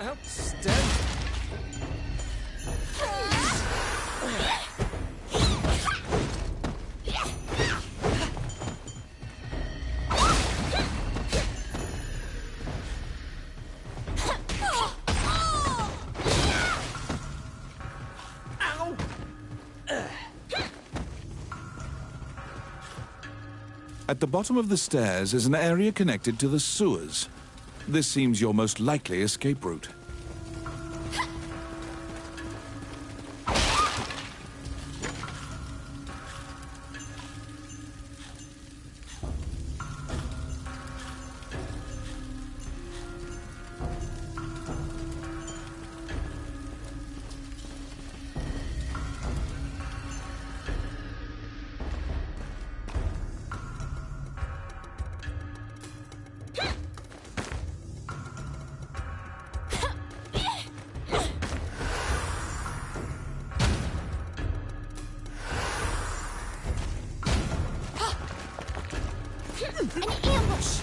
Outstanding. At the bottom of the stairs is an area connected to the sewers. This seems your most likely escape route. An ambush!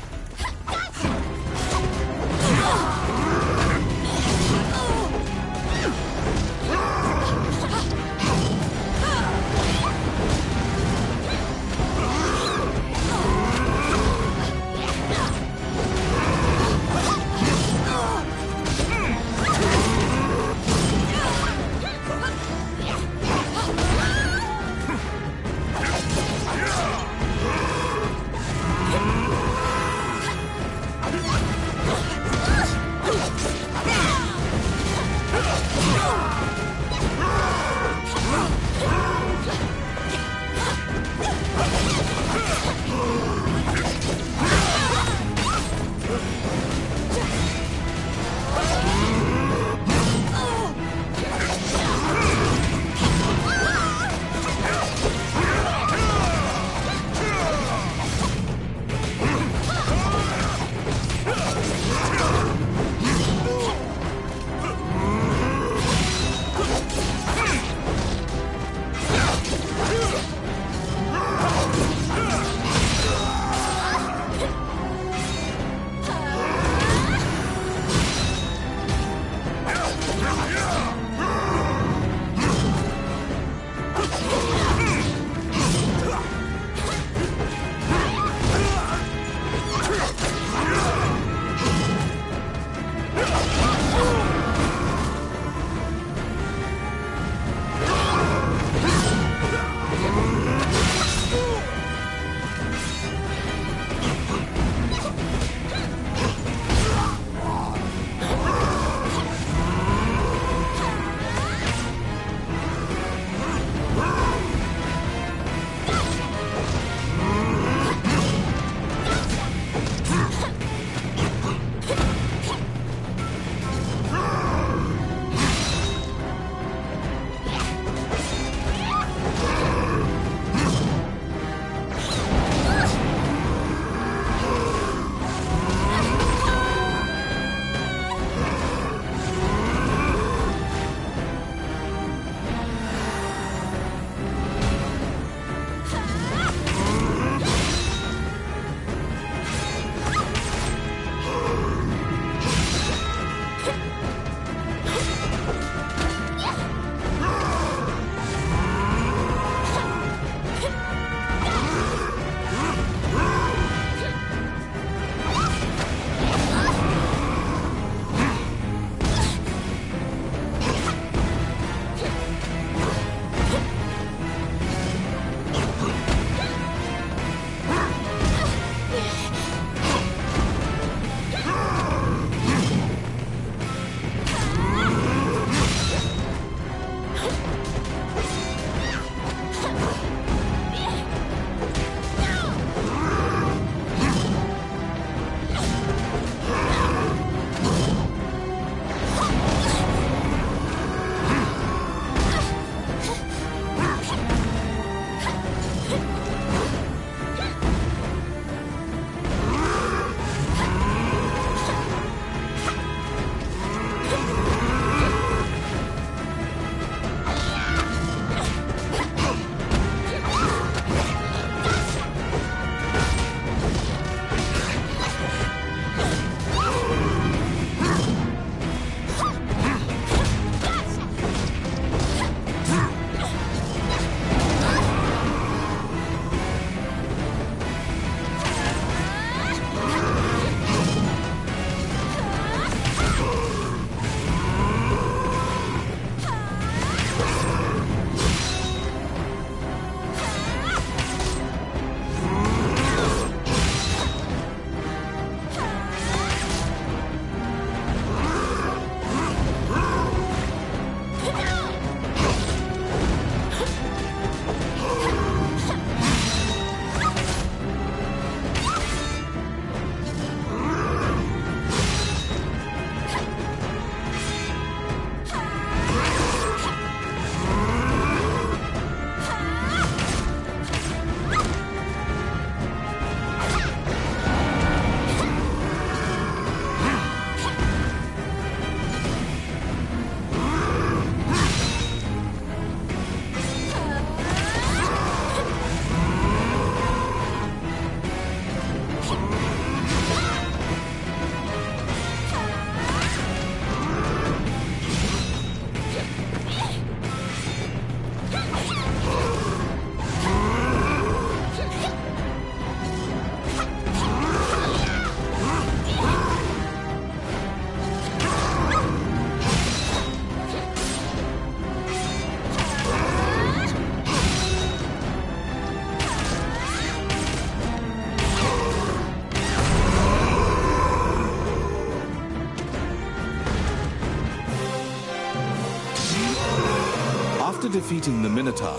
defeating the Minotaur,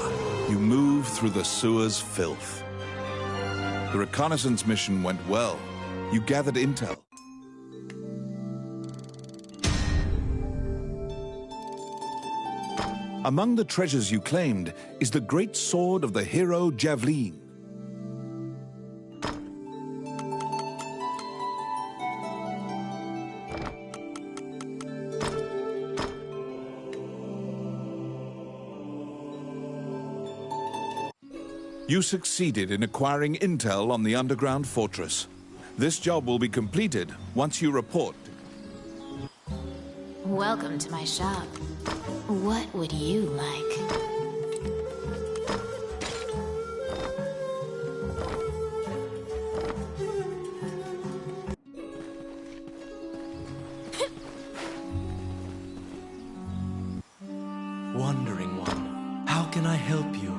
you move through the sewer's filth. The reconnaissance mission went well. You gathered intel. Among the treasures you claimed is the great sword of the hero Javelin. You succeeded in acquiring intel on the underground fortress. This job will be completed once you report. Welcome to my shop. What would you like? Wandering one, how can I help you?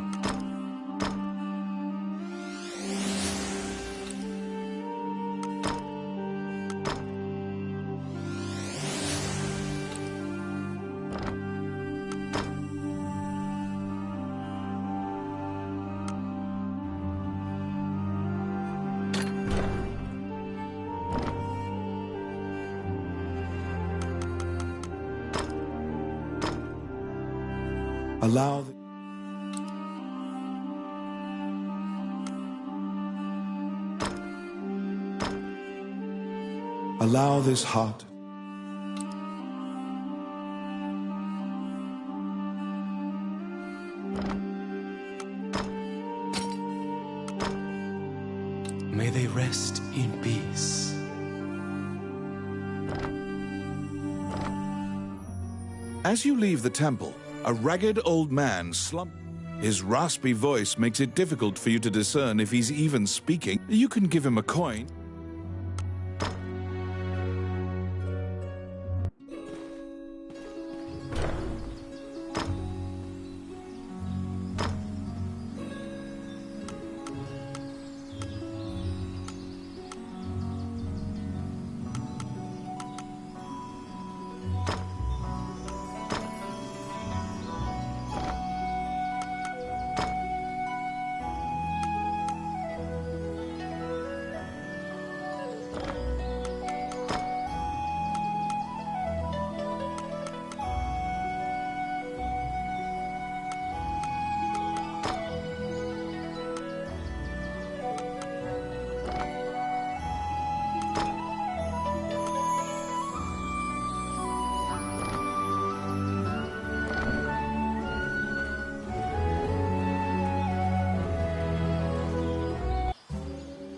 Allow this heart. May they rest in peace. As you leave the temple, a ragged old man slumps. His raspy voice makes it difficult for you to discern if he's even speaking. You can give him a coin.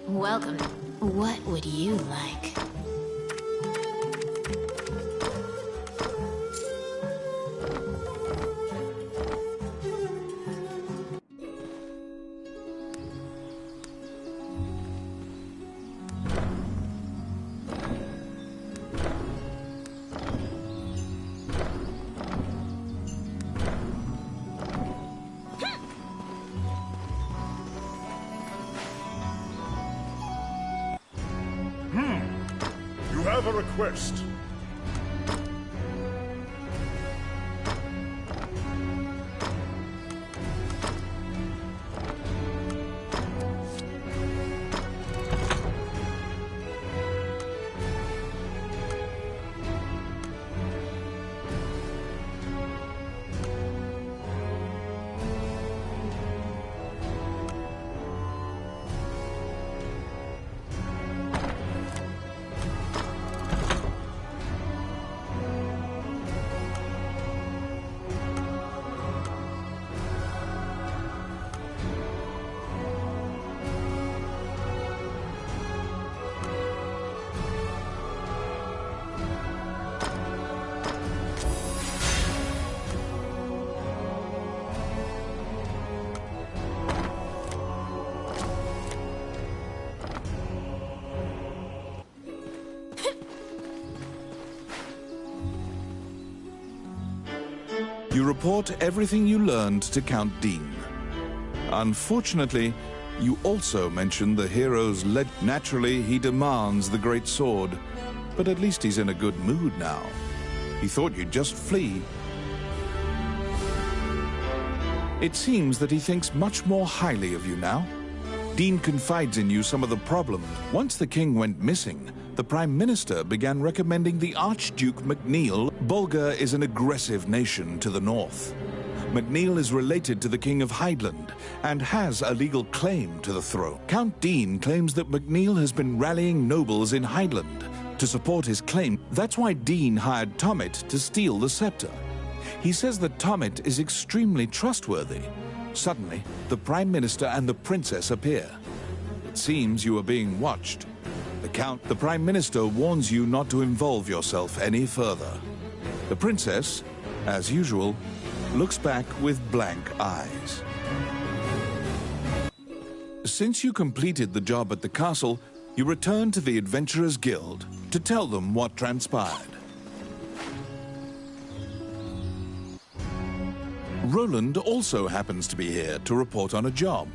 Welcome. What would you like? You have a request. You report everything you learned to Count Dean. Unfortunately, you also mention the hero's Naturally, he demands the great sword, but at least he's in a good mood now. He thought you'd just flee. It seems that he thinks much more highly of you now. Dean confides in you some of the problems. Once the king went missing, the Prime Minister began recommending the Archduke MacNeil. Bulgar is an aggressive nation to the north. MacNeil is related to the King of Hydeland and has a legal claim to the throne. Count Dean claims that MacNeil has been rallying nobles in Hydeland to support his claim. That's why Dean hired Tommet to steal the scepter. He says that Tommet is extremely trustworthy. Suddenly, the Prime Minister and the Princess appear. It seems you are being watched. The Prime Minister warns you not to involve yourself any further. The Princess, as usual, looks back with blank eyes. Since you completed the job at the castle, you return to the Adventurers Guild to tell them what transpired. Roland also happens to be here to report on a job.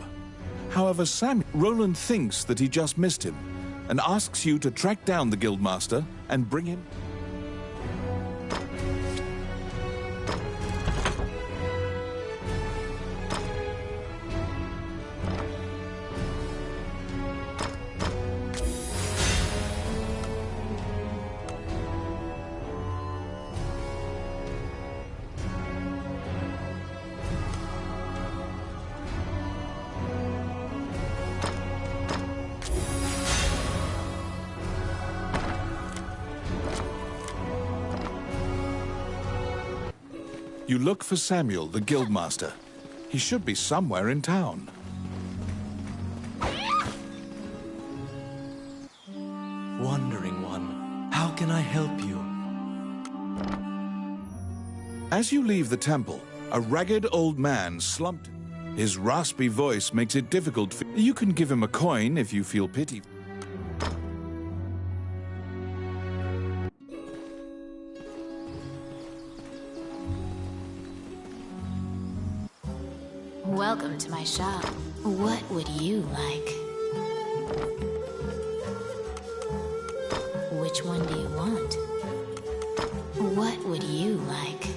However, Roland thinks that he just missed him and asks you to track down the Guildmaster and bring him. You look for Samuel, the Guildmaster. He should be somewhere in town. Wandering one, how can I help you? As you leave the temple, a ragged old man slumped. His raspy voice makes it difficult for you. Can give him a coin if you feel pity. Welcome to my shop. What would you like? Which one do you want? What would you like?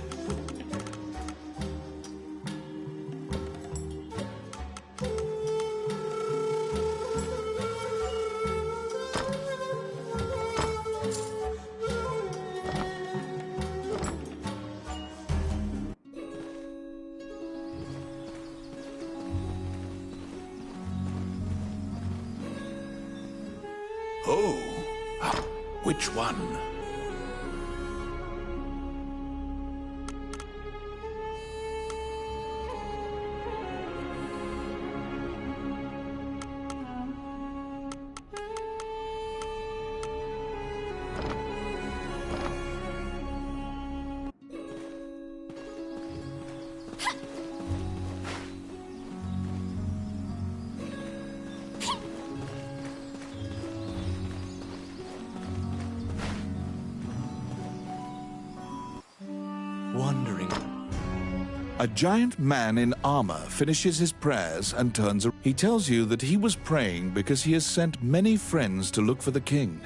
Oh, which one? Wandering. A giant man in armor finishes his prayers and turns around. He tells you that he was praying because he has sent many friends to look for the king,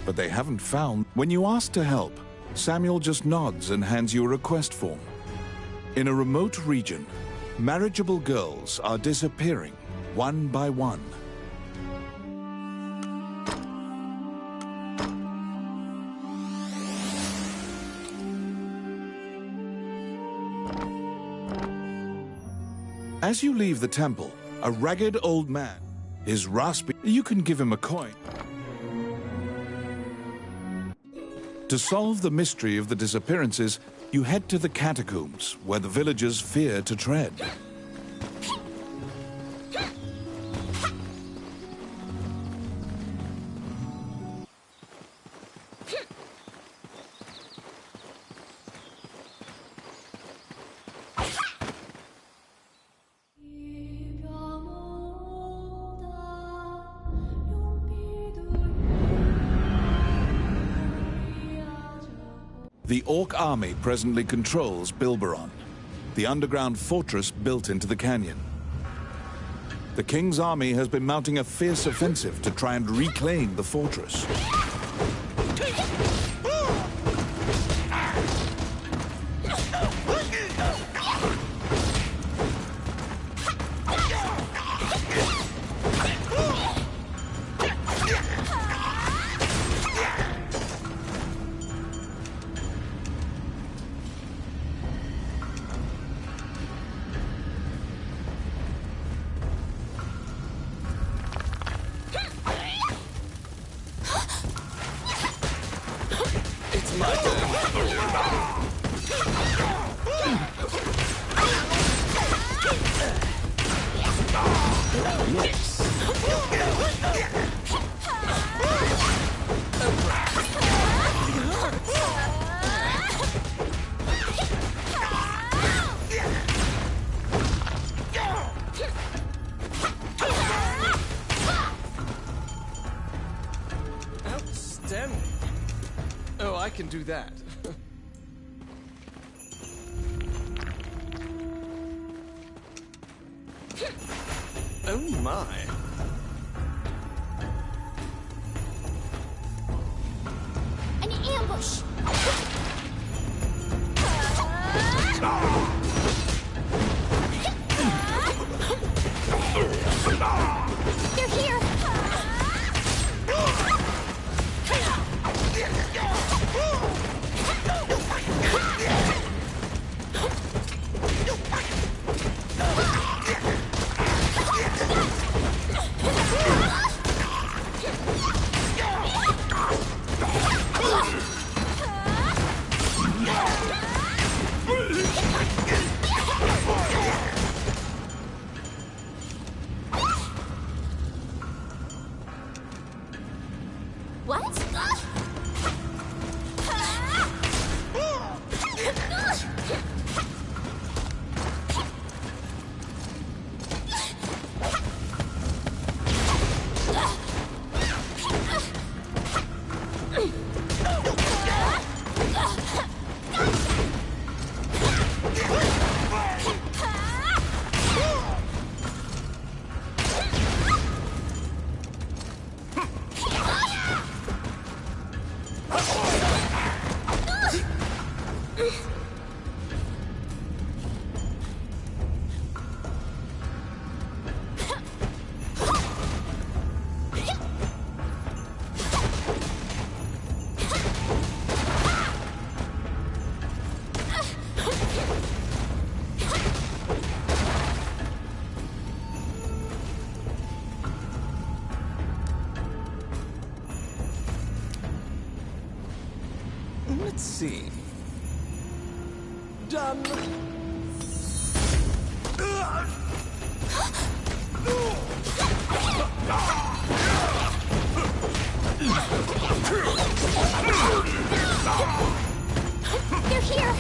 but they haven't found. When you ask to help, Samuel just nods and hands you a request form. In a remote region, marriageable girls are disappearing one by one. As you leave the temple, a ragged old man, his raspy, you can give him a coin. To solve the mystery of the disappearances, you head to the catacombs, where the villagers fear to tread. The Orc army presently controls Bilberon, the underground fortress built into the canyon. The king's army has been mounting a fierce offensive to try and reclaim the fortress. Outstanding. Oh, I can do that. Oh my. An ambush! They're here! What? Let's see. Done. They're here!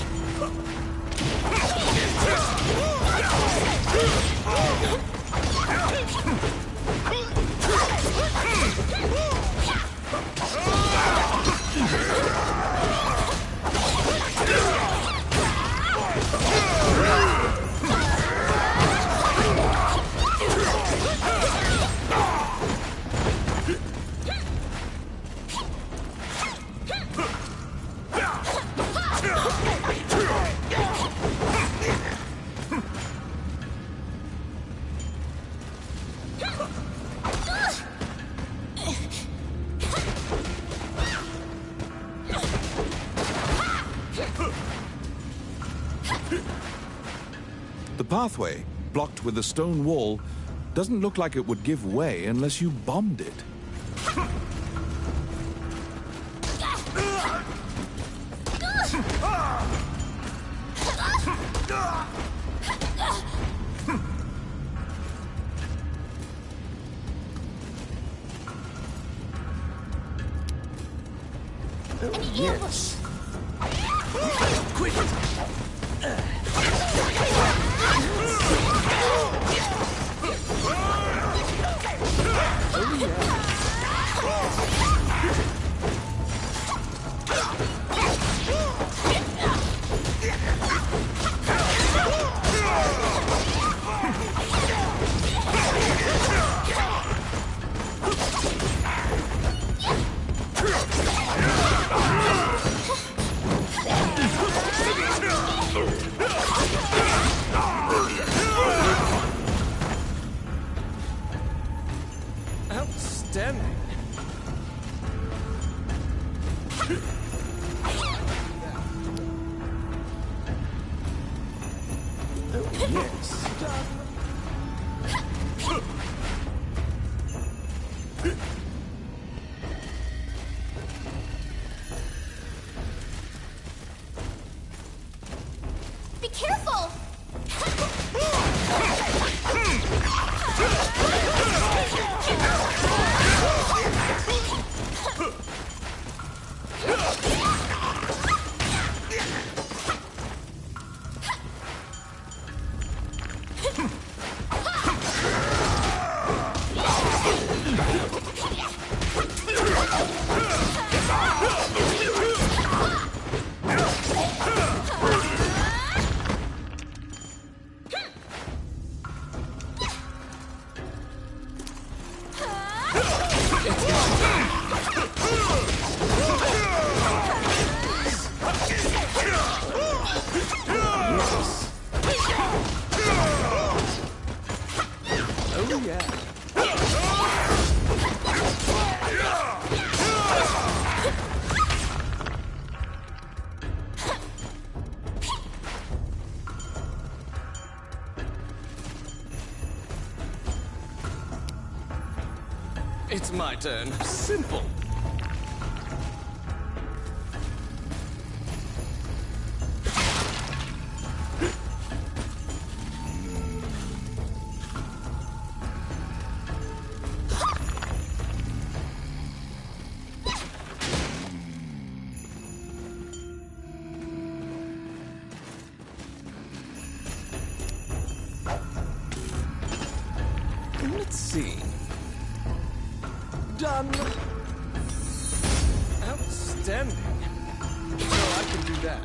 The pathway, blocked with a stone wall, doesn't look like it would give way unless you bombed it. An ambush! Quick! Outstanding. Yes. Be careful! It's my turn. Simple. Let's see. Done. Outstanding. Oh, I can do that.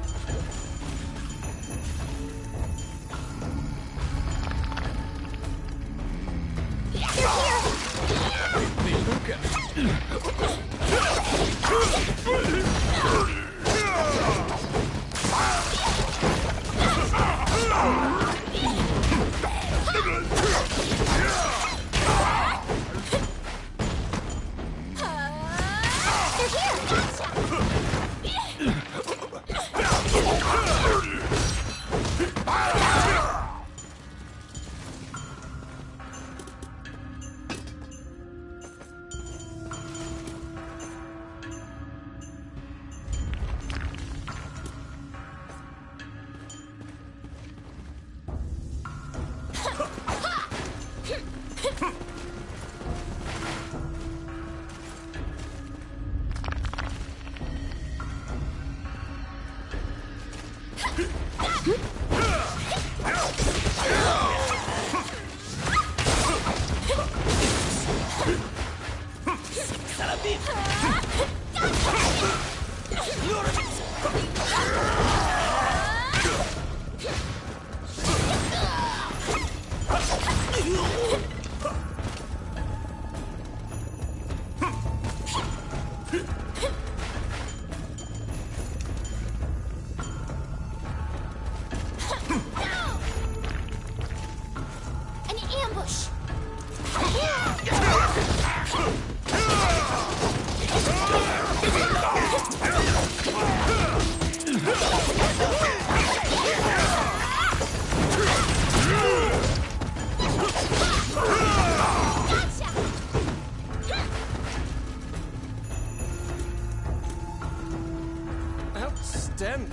Outstanding.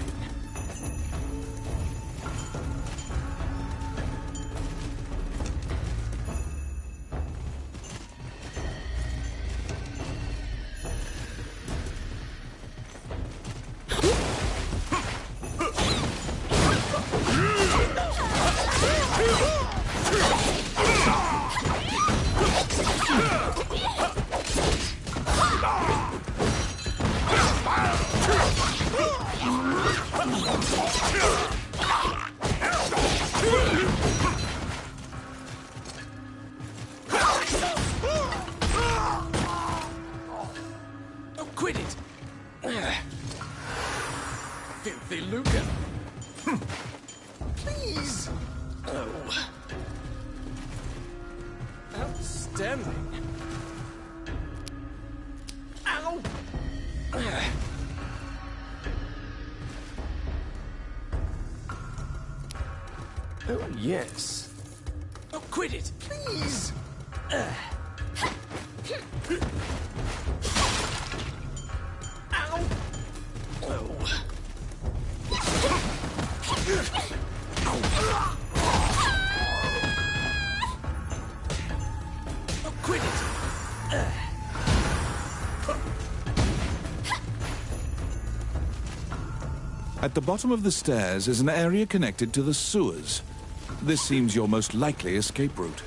Oh, quit it! Filthy Luca! Please! Oh. Outstanding. Ow! Oh, yes. Oh, quit it, please! Ow! Oh. Oh, quit it! At the bottom of the stairs is an area connected to the sewers. This seems your most likely escape route.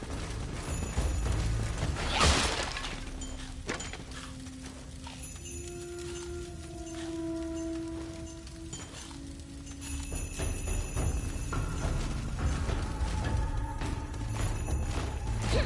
Yeah!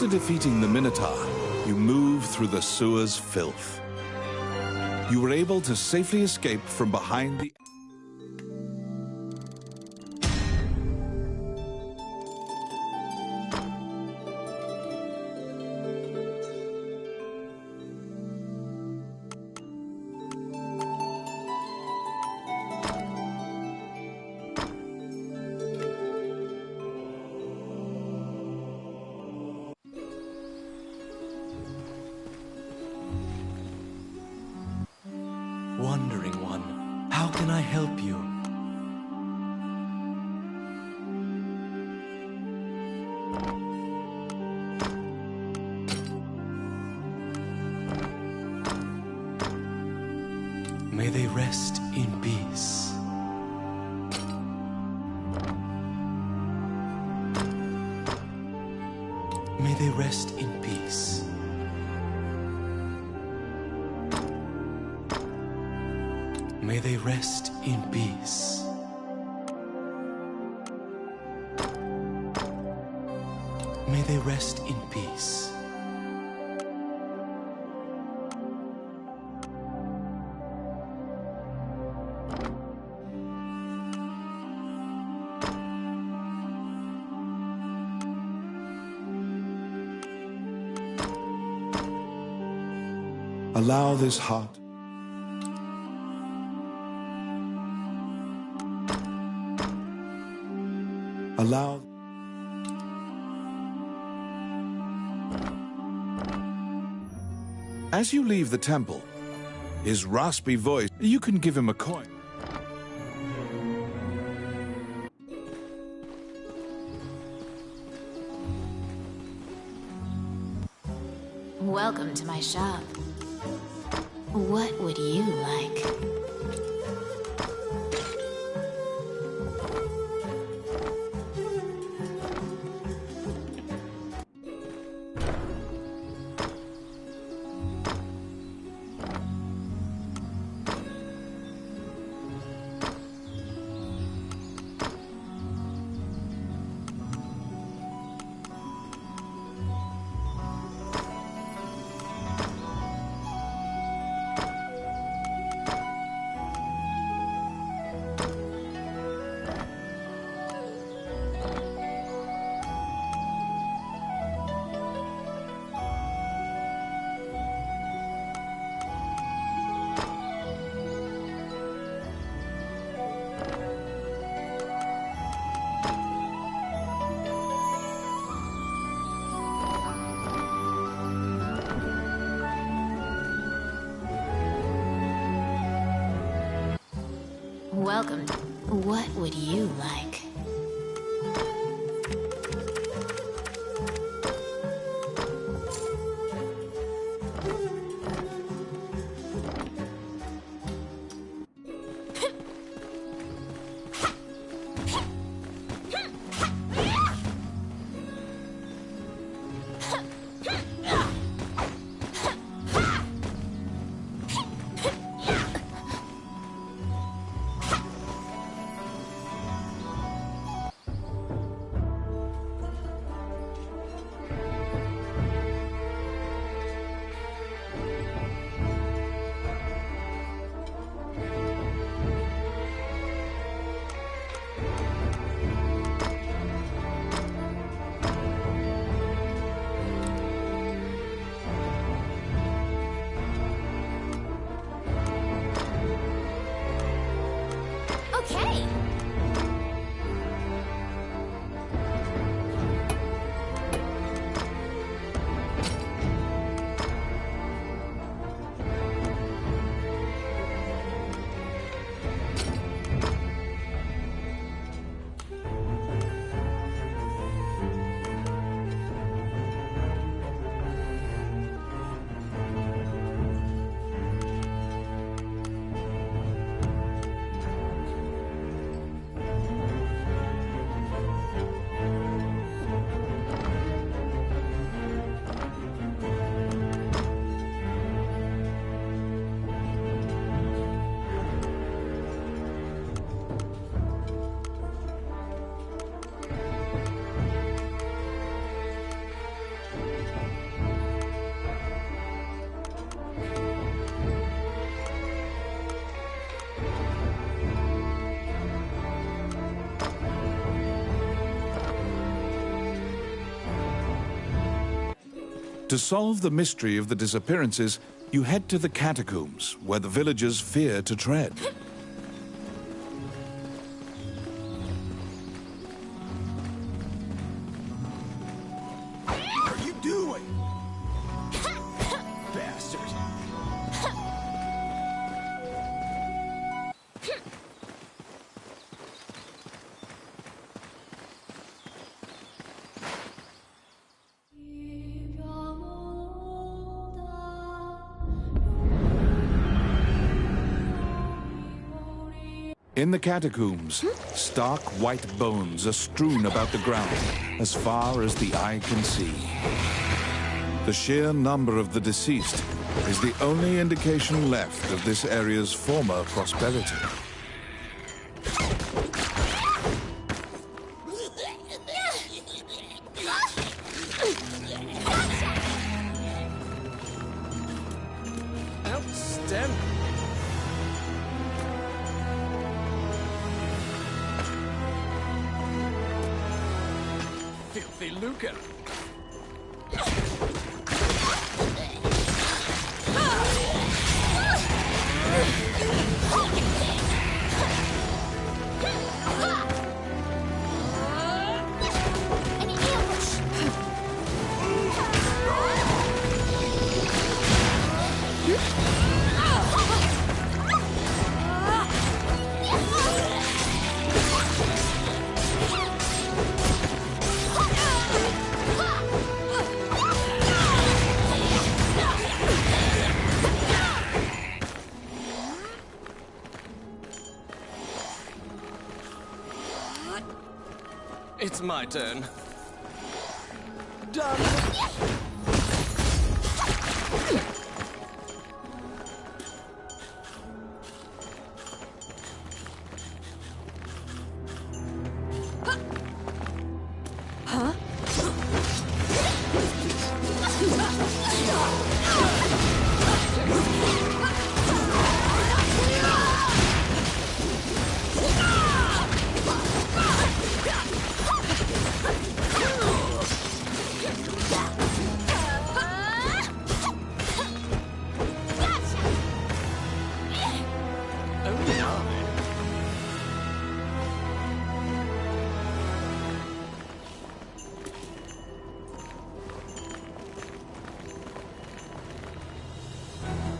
After defeating the Minotaur, you move through the sewer's filth. You were able to safely escape from behind the... Wandering one, how can I help you? May they rest in peace. May they rest in peace. May they rest in peace. May they rest in peace. Allow this heart allow As you leave the temple, his raspy voice, you can give him a coin. Welcome to my shop. What would you like? Welcome. What would you like? To solve the mystery of the disappearances, you head to the catacombs, where the villagers fear to tread. What are you doing? Bastard. In the catacombs, stark white bones are strewn about the ground as far as the eye can see. The sheer number of the deceased is the only indication left of this area's former prosperity. Outstanding. Filthy lucre. It's my turn. Done.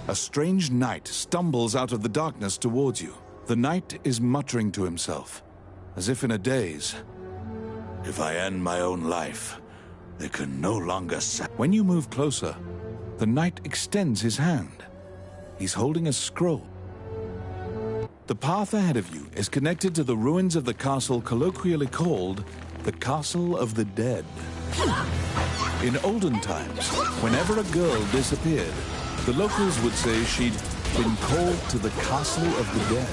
A strange knight stumbles out of the darkness towards you. The knight is muttering to himself, as if in a daze. If I end my own life, they can no longer When you move closer, the knight extends his hand. He's holding a scroll. The path ahead of you is connected to the ruins of the castle colloquially called the Castle of the Dead. In olden times, whenever a girl disappeared, the locals would say she'd been called to the Castle of the Dead.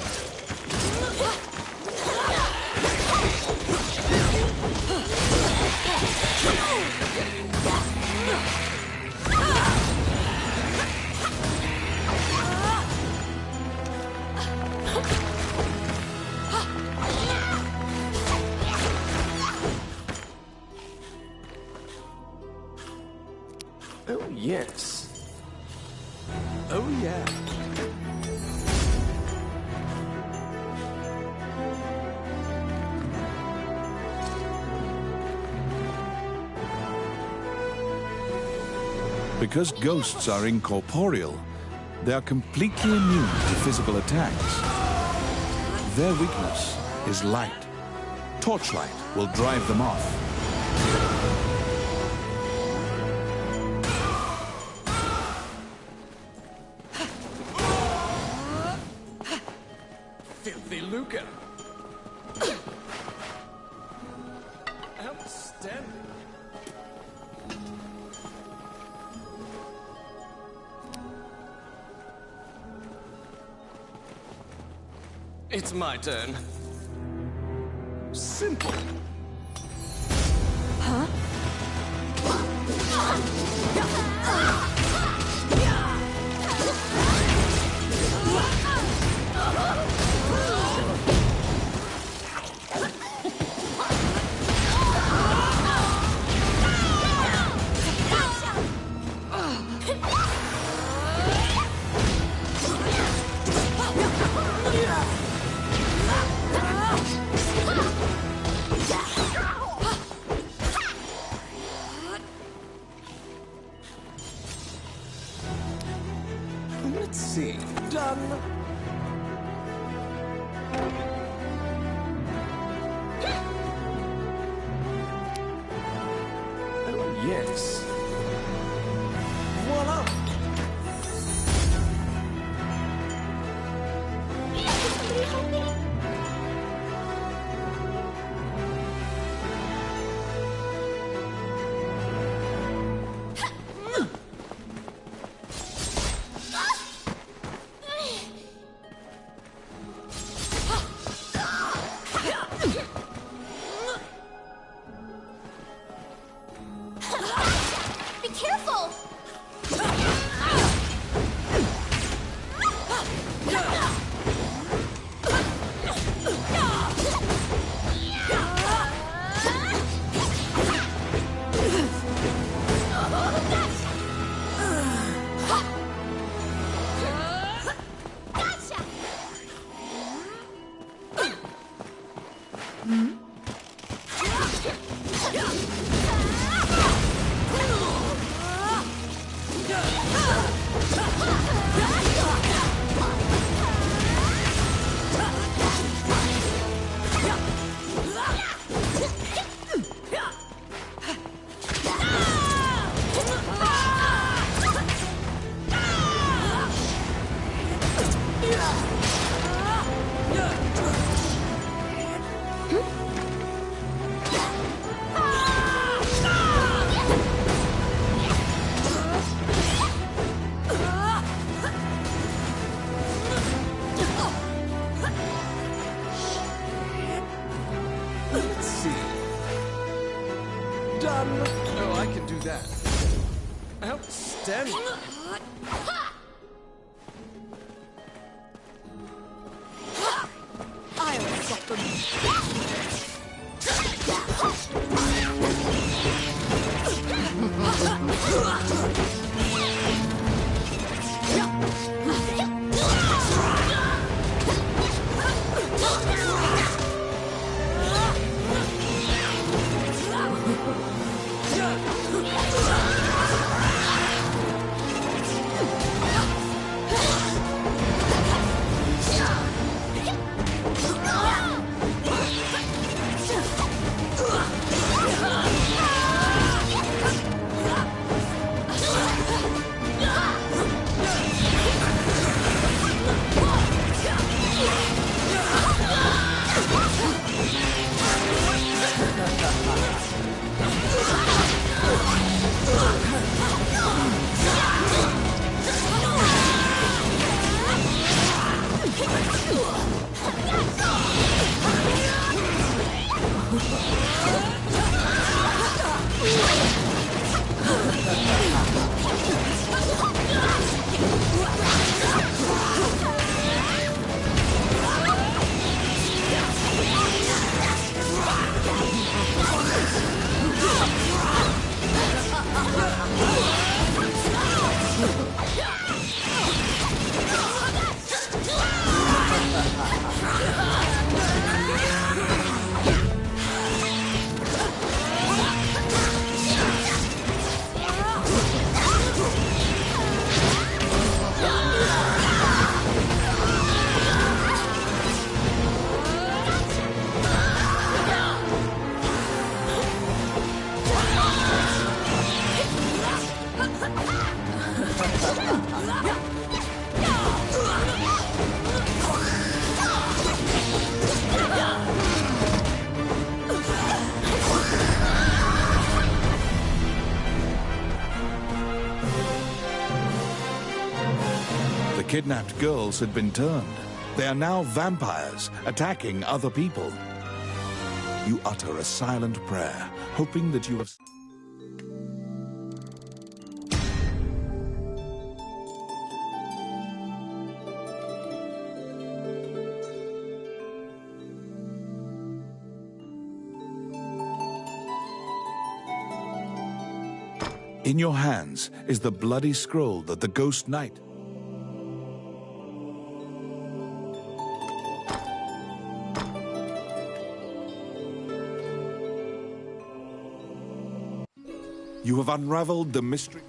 Oh, yes. Oh, yeah. Because ghosts are incorporeal, they are completely immune to physical attacks. Their weakness is light. Torchlight will drive them off. Filthy lucre. Outstanding. It's my turn. Simple. Yes. Voila! Somebody help me! Be careful! Gotcha! Let's see. Done. Oh, I can do that. Outstanding. I'll stop them. The kidnapped girls had been turned. They are now vampires, attacking other people. You utter a silent prayer, hoping that you have... In your hands is the bloody scroll that the Ghost Knight... You have unraveled the mystery...